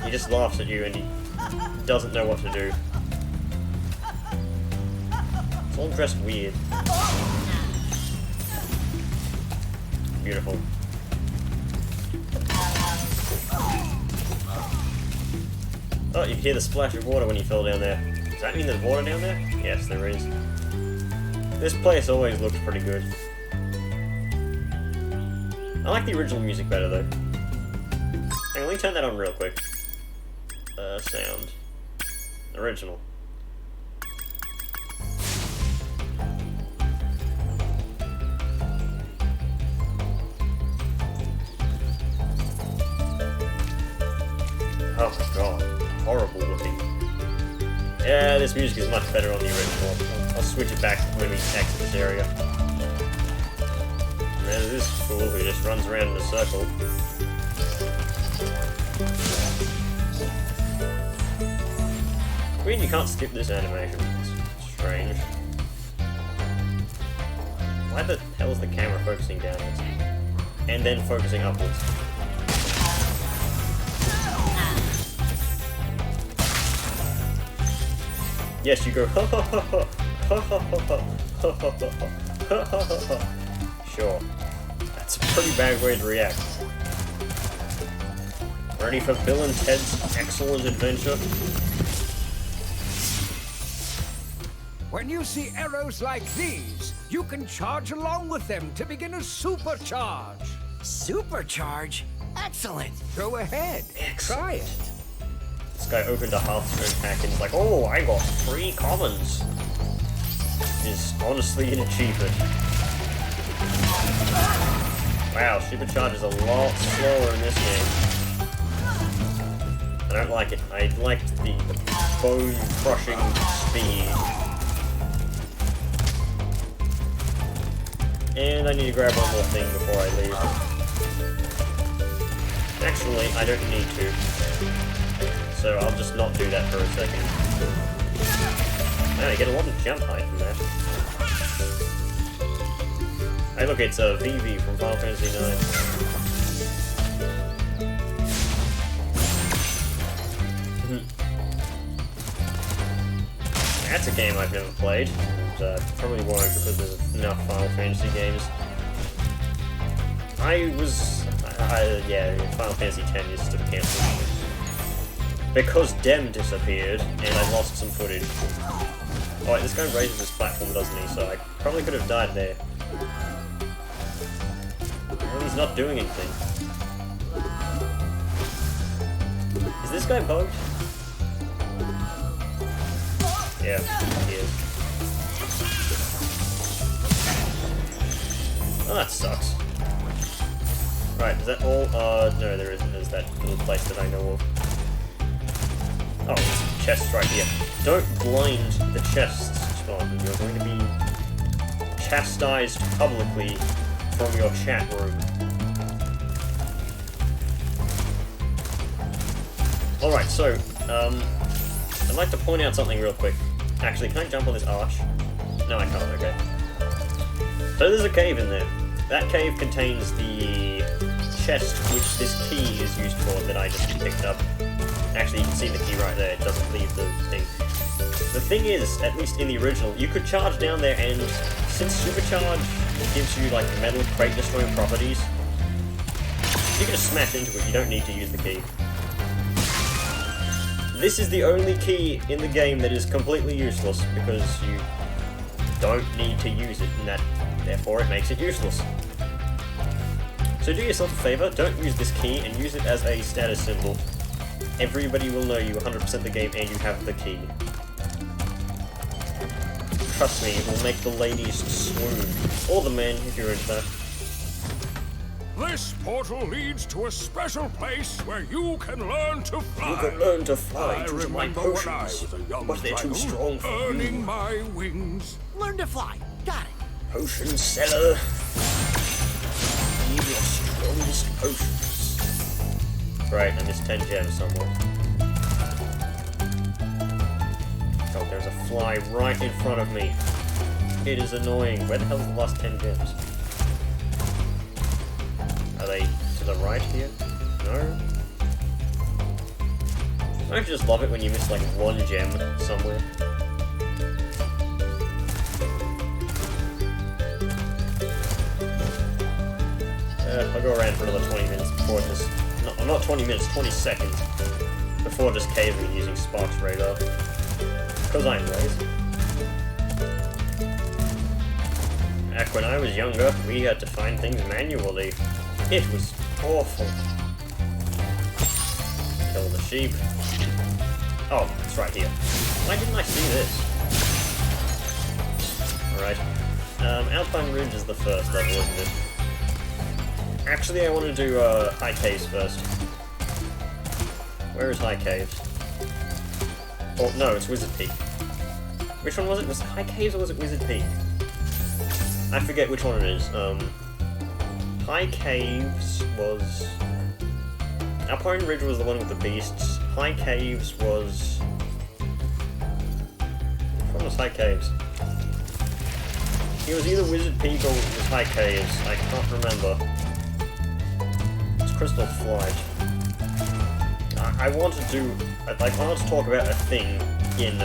he just laughs at you and he doesn't know what to do. It's all dressed weird. Beautiful. Oh, you can hear the splash of water when you fell down there. Does that mean there's water down there? Yes, there is. This place always looks pretty good. I like the original music better, though. Hang on, let me turn that on real quick. Sound. Original. Oh my god. Horrible looking. Yeah, this music is much better on the original. I'll switch it back when we exit this area. And there's this fool who just runs around in a circle. Weird you can't skip this animation. It's strange. Why the hell is the camera focusing downwards? And then focusing upwards? Yes, you go ha ha ha ha ha ha ha ha ha ha ha ha. Sure. That's a pretty bad way to react. Ready for Bill and Ted's excellent adventure? When you see arrows like these, you can charge along with them to begin a supercharge. Supercharge? Excellent. Go ahead. Try it. This guy opened a Hearthstone pack and he's like, oh, I got 3 commons. Is honestly an achievement. Wow, supercharge is a lot slower in this game. I don't like it. I liked the bone-crushing speed. And I need to grab one more thing before I leave. Actually, I don't need to. So I'll just not do that for a second. Man, I get a lot of jump height from that. Hey look, it's a VV from Final Fantasy IX. That's a game I've never played, and probably won't because there's enough Final Fantasy games. Yeah, Final Fantasy X is still cancelled. Because Dem disappeared, and I lost some footage. Oh wait, this guy raises his platform, doesn't he? So I probably could have died there. Well, he's not doing anything. Is this guy bugged? Yeah, he is. Oh, that sucks. Right, is that all? No, there isn't. There's that little place that I know of. Oh, there's chests right here. Don't blind the chests, Spartan. You're going to be chastised publicly from your chat room. Alright, so, I'd like to point out something real quick. Actually, can I jump on this arch? No, I can't, okay. So there's a cave in there. That cave contains the chest which this key is used for that I just picked up. Actually, you can see the key right there, it doesn't leave the thing. The thing is, at least in the original, you could charge down there and since Supercharge gives you like metal crate destroying properties, you can just smash into it, you don't need to use the key. This is the only key in the game that is completely useless because you don't need to use it and therefore it makes it useless. So do yourself a favor, don't use this key and use it as a status symbol. Everybody will know you 100% the game and you have the key. Trust me, it will make the ladies swoon. Or the men, if you're into that. This portal leads to a special place where you can learn to fly. You can learn to fly due to my remember when I potions, was a young but they're too dragon, strong for you. earning my wings. Learn to fly. Got it. Potion seller. Need your strongest potions. Right, I missed 10 gems somewhere. Oh, there's a fly right in front of me. It is annoying. Where the hell are the last 10 gems? Are they to the right here? No? Don't you just love it when you miss like one gem somewhere? I'll go around for another 20 minutes before just... No, not 20 minutes, 20 seconds. Before just caving and using Spark's radar. Because I'm lazy. Back when I was younger, we had to find things manually. It was awful. Kill the sheep. Oh, it's right here. Why didn't I see this? Alright. Alpine Ridge is the first level, isn't it? Actually, I want to do High Caves first. Where is High Caves? Oh, no, it's Wizard Peak. Which one was it? Was it High Caves or was it Wizard Peak? I forget which one it is. High Caves was... Alpine Ridge was the one with the beasts. High Caves was... Which one was High Caves? It was either Wizard Peak or it was High Caves. I can't remember. It's Crystal Flight. I want to do... I want to talk about a thing in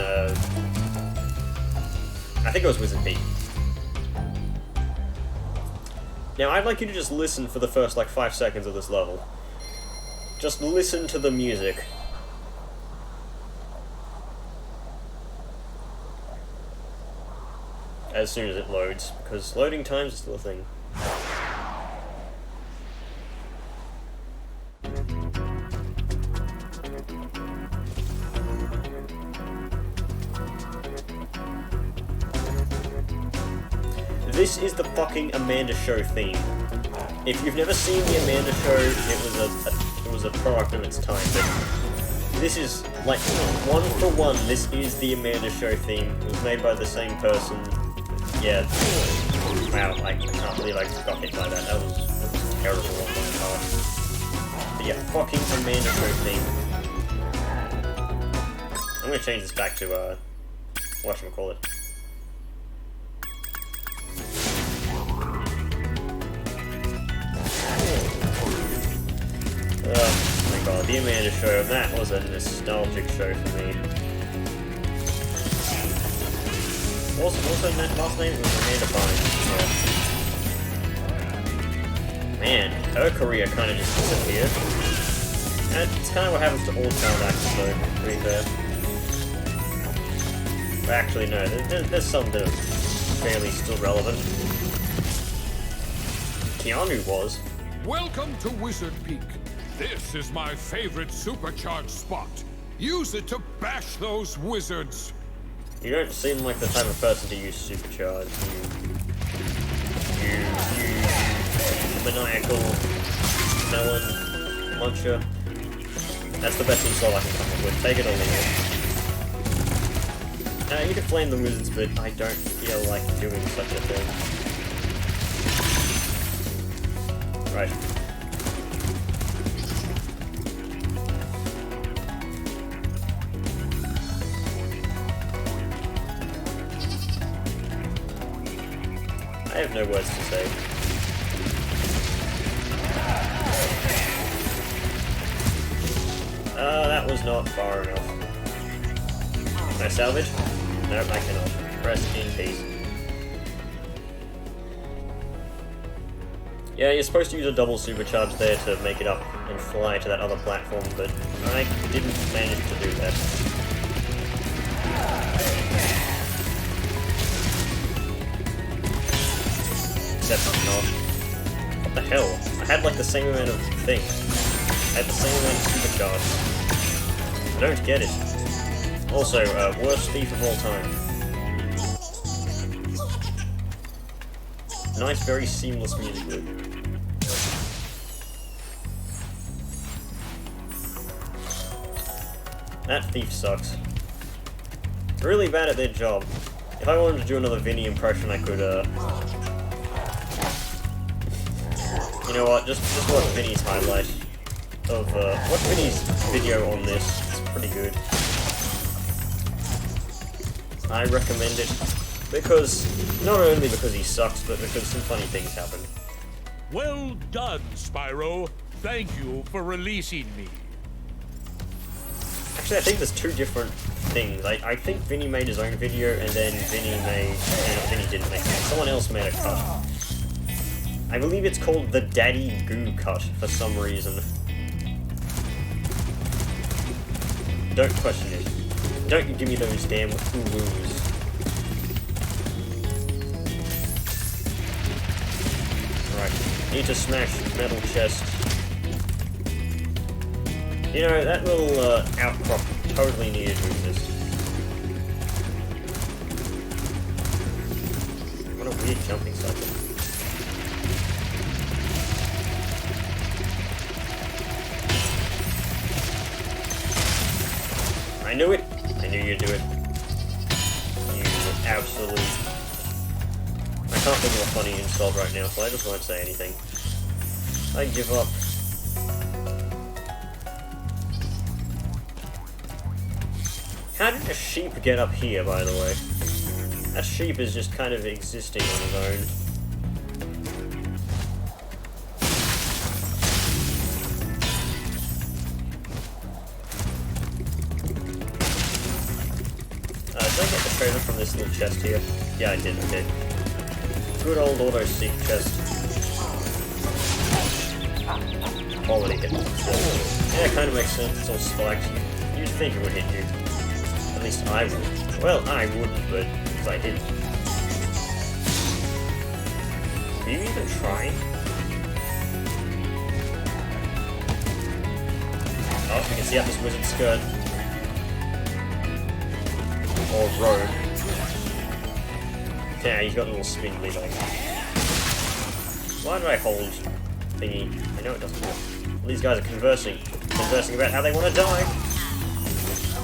I think it was Wizard Peak. Now, I'd like you to just listen for the first, like, 5 seconds of this level. Just listen to the music. As soon as it loads, because loading times is still a thing. This is the fucking Amanda Show theme. If you've never seen the Amanda Show, it was a product of its time. But this is like one for one. This is the Amanda Show theme. It was made by the same person. Yeah. Wow. I can't believe I got hit by that. That was terrible on my part. But yeah, fucking Amanda Show theme. I'm gonna change this back to whatchamacallit. Oh my god, the Amanda Show, that was a nostalgic show for me. What's her last name? It was Amanda Bynes. Yeah. Man, her career kind of just disappeared. And it's kind of what happens to all child actors though, to be fair. But actually no, there's some that are fairly still relevant. Keanu was. Welcome to Wizard Peak. This is my favorite supercharged spot. Use it to bash those wizards. You don't seem like the type of person to use supercharge. You maniacal melon muncher. That's the best insult I can come up with. Take it or leave it. You can flame the wizards, but I don't feel like doing such a thing. Right. I have no words to say. That was not far enough. Can I salvage? Nope, I cannot. Rest in peace. Yeah, you're supposed to use a double supercharge there to make it up and fly to that other platform, but I didn't manage to do that. Except I'm not. What the hell? I had like the same amount of things. I had the same amount of supercharge. I don't get it. Also, worst thief of all time. Nice, very seamless music loop. That thief sucks. Really bad at their job. If I wanted to do another Vinny impression, I could, you know what, just watch Vinny's highlight of, watch Vinny's video on this. It's pretty good. I recommend it. Because, not only because he sucks, but because some funny things happen. Well done, Spyro. Thank you for releasing me. Actually, I think there's two different things. I think Vinny made his own video, and then Vinny didn't make it. Someone else made a cut. I believe it's called the Daddy Goo cut for some reason. Don't question it. Don't give me those damn ooh-woos. Right, need to smash metal chest. You know, that little outcrop totally needed to exist. What a weird jumping cycle. I knew it! I knew you'd do it. You absolute... I can't think of a funny insult right now, so I just won't say anything. I give up. How did a sheep get up here, by the way? That sheep is just kind of existing on his own. Did I get the trailer from this little chest here? Yeah, I did, okay. Good old auto-seek chest. Quality hit. Yeah, it kind of makes sense, it's all spiked. You'd think it would hit you. At least I would. Well, I wouldn't, but if I did. Are you even trying? Oh, you can see out this wizard's skirt. Or robe. Yeah, he's got a little spindly leg. Why do I hold thingy? I know it doesn't work. Well, these guys are conversing about how they want to die.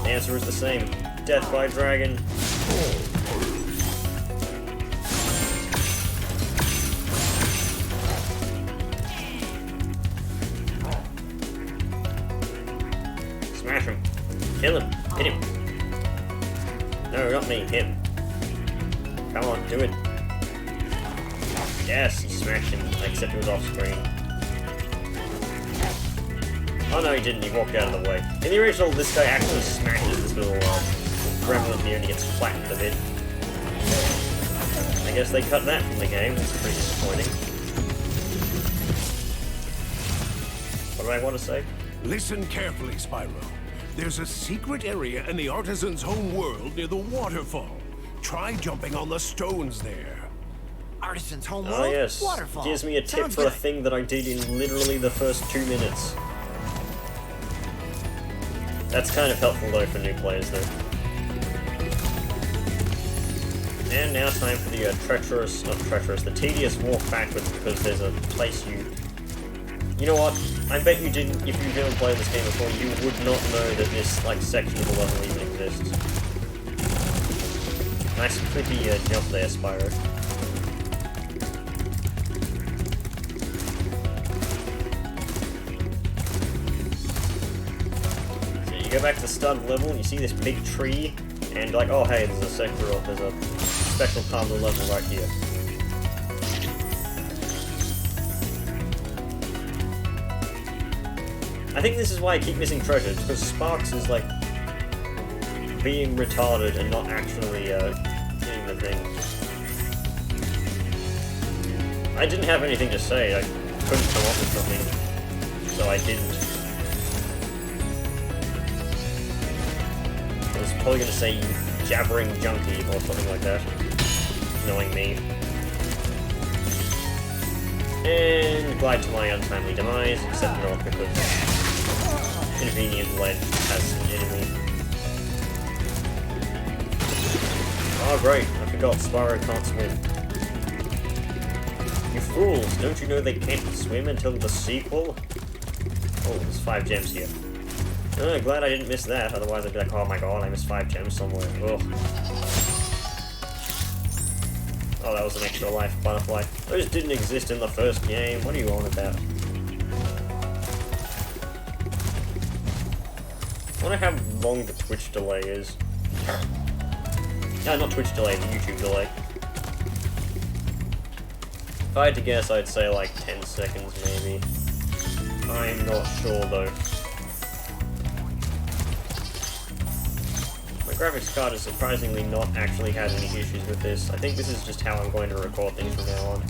The answer is the same. Death by dragon. Smash him. Kill him. Hit him. No, not me. Him. Come on, do it. Yes, he smashed him, except he was off screen. Oh no, he didn't. He walked out of the way. In the original, this guy actually smashes this little gremlin here and he gets flattened a bit. I guess they cut that from the game. That's pretty disappointing. What do I want to say? Listen carefully, Spyro. There's a secret area in the Artisan's home world near the waterfall. Try jumping on the stones there. Artisan's home world? Oh yes. Waterfall. Gives me a tip Sounds for good. a thing that I did in literally the first 2 minutes. That's kind of helpful though for new players though. And now time for the the tedious walk backwards because there's a place You know what? I bet you didn't, if you've never played this game before, you would not know that this, like, section of the level even exists. Nice quickly jump there, Spyro. So you go back to the start of the level, you see this big tree, and like, oh hey, there's a sector, there's a special part of the level right here. I think this is why I keep missing treasures, because Sparks is like being retarded and not actually doing the thing. I didn't have anything to say, I couldn't come up with something, so I didn't. I was probably going to say you jabbering junkie or something like that, knowing me. And glide to my untimely demise, except not because convenient ledge has an enemy. Oh great, I forgot Spyro can't swim. You fools, don't you know they can't swim until the sequel? Oh, there's 5 gems here. Oh, glad I didn't miss that, otherwise I'd be like, oh my god, I missed 5 gems somewhere. Ugh. Oh, that was an extra life butterfly. Those didn't exist in the first game, what are you on about? I wonder how long the Twitch delay is. No, not Twitch delay, the YouTube delay. If I had to guess, I'd say like 10 seconds maybe. I'm not sure though. My graphics card has surprisingly not actually had any issues with this. I think this is just how I'm going to record things from now on.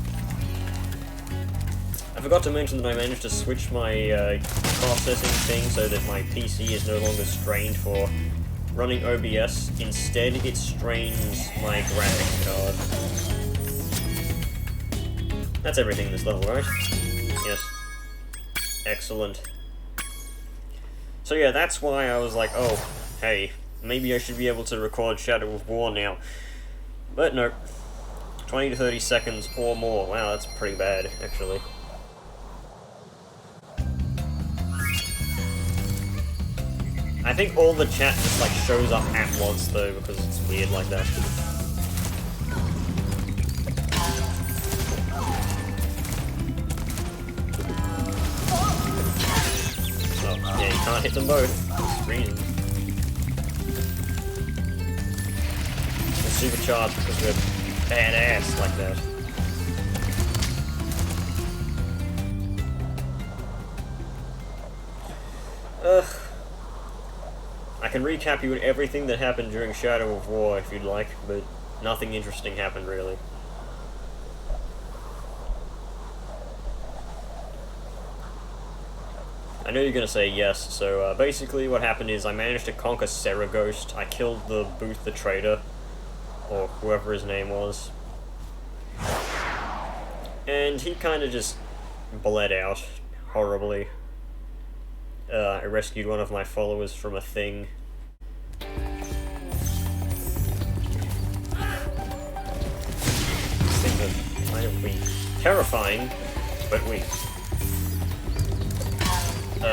I forgot to mention that I managed to switch my processing thing so that my PC is no longer strained for running OBS. Instead, it strains my graphics card. That's everything in this level, right? Yes. Excellent. So yeah, that's why I was like, oh, hey, maybe I should be able to record Shadow of War now. But no. 20 to 30 seconds or more. Wow, that's pretty bad, actually. I think all the chat just like shows up at once though, because it's weird like that. Oh, yeah, you can't hit them both. There's reasons. We're supercharged because we're badass like that. I can recap you everything that happened during Shadow of War if you'd like, but Nothing interesting happened, really. I know you're gonna say yes, so basically what happened is I managed to conquer Ghost. I killed the Booth the Trader, or whoever his name was. And he kind of just bled out horribly. I rescued one of my followers from a thing. These things are kind of weak. Terrifying, but weak.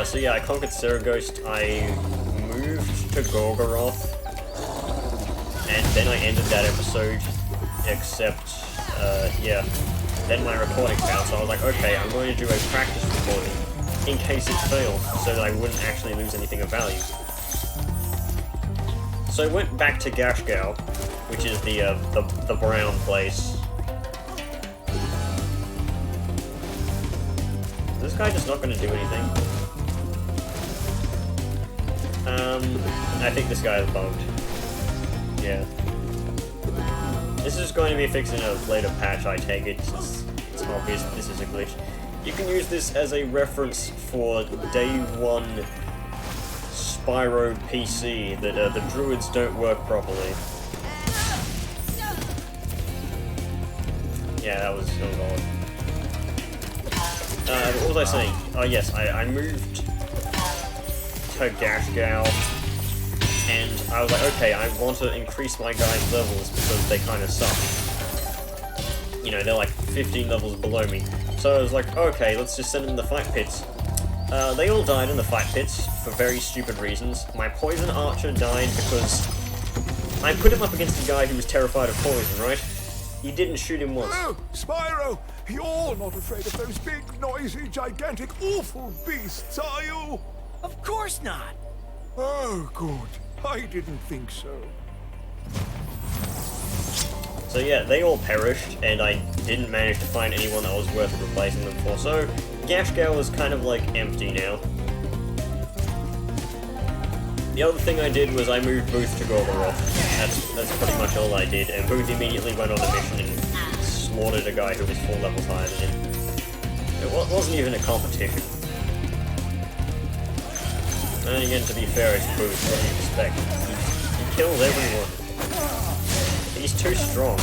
So yeah, I conquered Ghost. I moved to Gorgoroth, and then I ended that episode, except, yeah, then my recording failed, so I was like, okay, I'm going to do a practice recording in case it failed, so that I wouldn't actually lose anything of value. So I went back to Gashgao, which is the brown place. Is this guy just not going to do anything? I think this guy is bugged. Yeah. This is going to be fixed in a later patch, I take it, since it's obvious this is a glitch. You can use this as a reference for Day 1 Spyro PC, that the druids don't work properly. Yeah, that was odd. What was I saying? Oh yes, I moved to Gashgao, and I was like, okay, I want to increase my guys' levels because they kind of suck. You know, they're like 15 levels below me. So I was like, okay, let's just send them to the fight pits. They all died in the fight pits for very stupid reasons. My poison archer died because I put him up against a guy who was terrified of poison, right? He didn't shoot him once. Oh, Spyro! You're not afraid of those big, noisy, gigantic, awful beasts, are you? Of course not. Oh, good. I didn't think so. So yeah, they all perished, and I didn't manage to find anyone that was worth replacing them for, so Gashgao is kind of like empty now. The other thing I did was I moved Booth to Gorgoroth. That's pretty much all I did, and Booth immediately went on a mission and slaughtered a guy who was 4 levels higher than him. It wasn't even a competition. And again, to be fair, it's Booth, what do you expect? He kills everyone. He's too strong.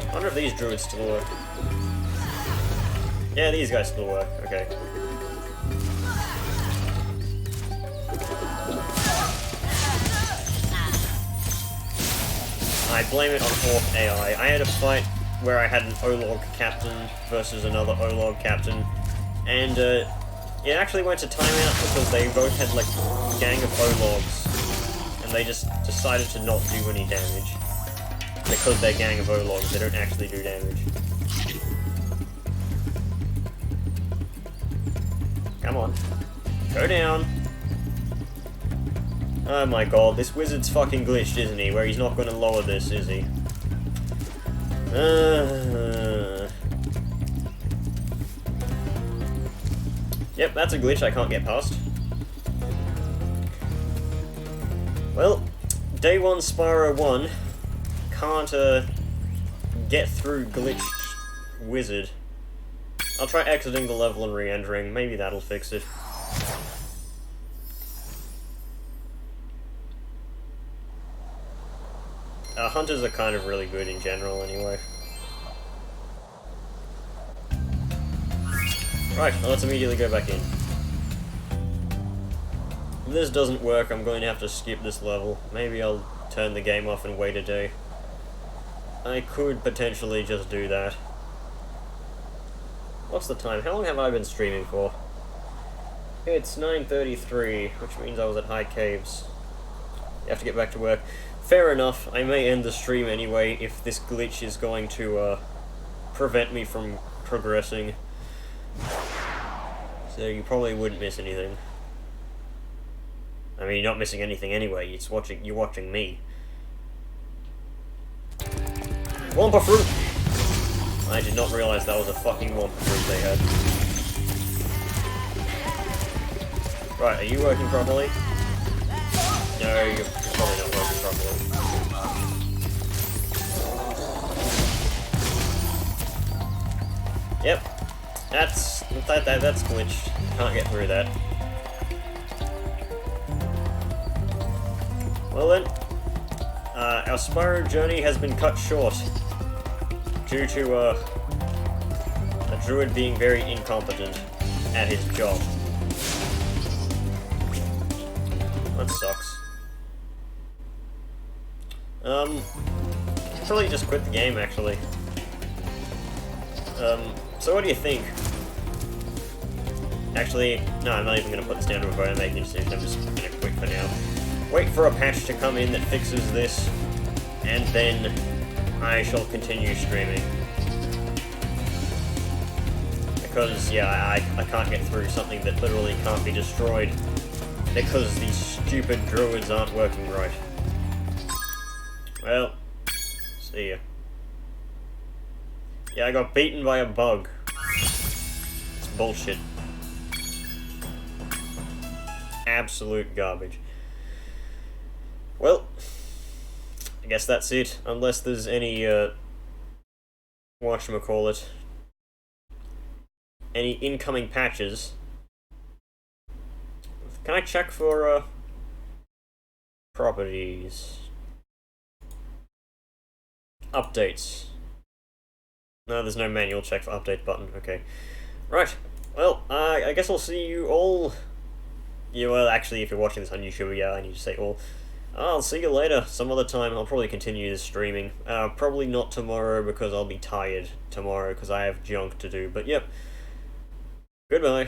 I wonder if these druids still work. Yeah, these guys still work, okay. I blame it on Orc AI. I had a fight where I had an Olog captain versus another Olog captain, and it actually went to timeout because they both had like a gang of Ologs, and they just decided to not do any damage. Because they're a gang of Ologs, they don't actually do damage. Come on. Go down. Oh my god, this wizard's fucking glitched, isn't he? Where he's not going to lower this, is he? Yep, that's a glitch I can't get past. Well, Day 1 Spyro 1 can't get through glitched wizard. I'll try exiting the level and re-entering, maybe that'll fix it. Hunters are kind of really good in general anyway. Right, well, let's immediately go back in. If this doesn't work, I'm going to have to skip this level. Maybe I'll turn the game off and wait a day. I could potentially just do that. What's the time? How long have I been streaming for? It's 9:33, which means I was at High Caves. You have to get back to work. Fair enough, I may end the stream anyway if this glitch is going to prevent me from progressing. So you probably wouldn't miss anything. I mean, you're not missing anything anyway, you're watching me. Wampa fruit! I did not realize that was a fucking Wampa fruit they had. Right, are you working properly? No, you're probably not working properly. Yep. That's glitched. Can't get through that. Well then, our Spyro journey has been cut short due to a druid being very incompetent at his job. That sucks. Probably just quit the game actually. So what do you think? Actually, no, I'm not even going to put this down to a vote and make a decision. I'm just going to quit for now. Wait for a patch to come in that fixes this, and then I shall continue streaming. Because, yeah, I can't get through something that literally can't be destroyed because these stupid druids aren't working right. Well, see ya. Yeah, I got beaten by a bug. It's bullshit. Absolute garbage. Well, I guess that's it. Unless there's any, whatchamacallit, any incoming patches. Can I check for, properties? Updates. No, there's no manual check for update button. Okay. Right. Well, I guess I'll see you all. Yeah, well, actually, if you're watching this on YouTube, yeah, I need to say all. I'll see you later, some other time. I'll probably continue this streaming. Probably not tomorrow, because I'll be tired tomorrow, because I have junk to do. But, yep. Goodbye.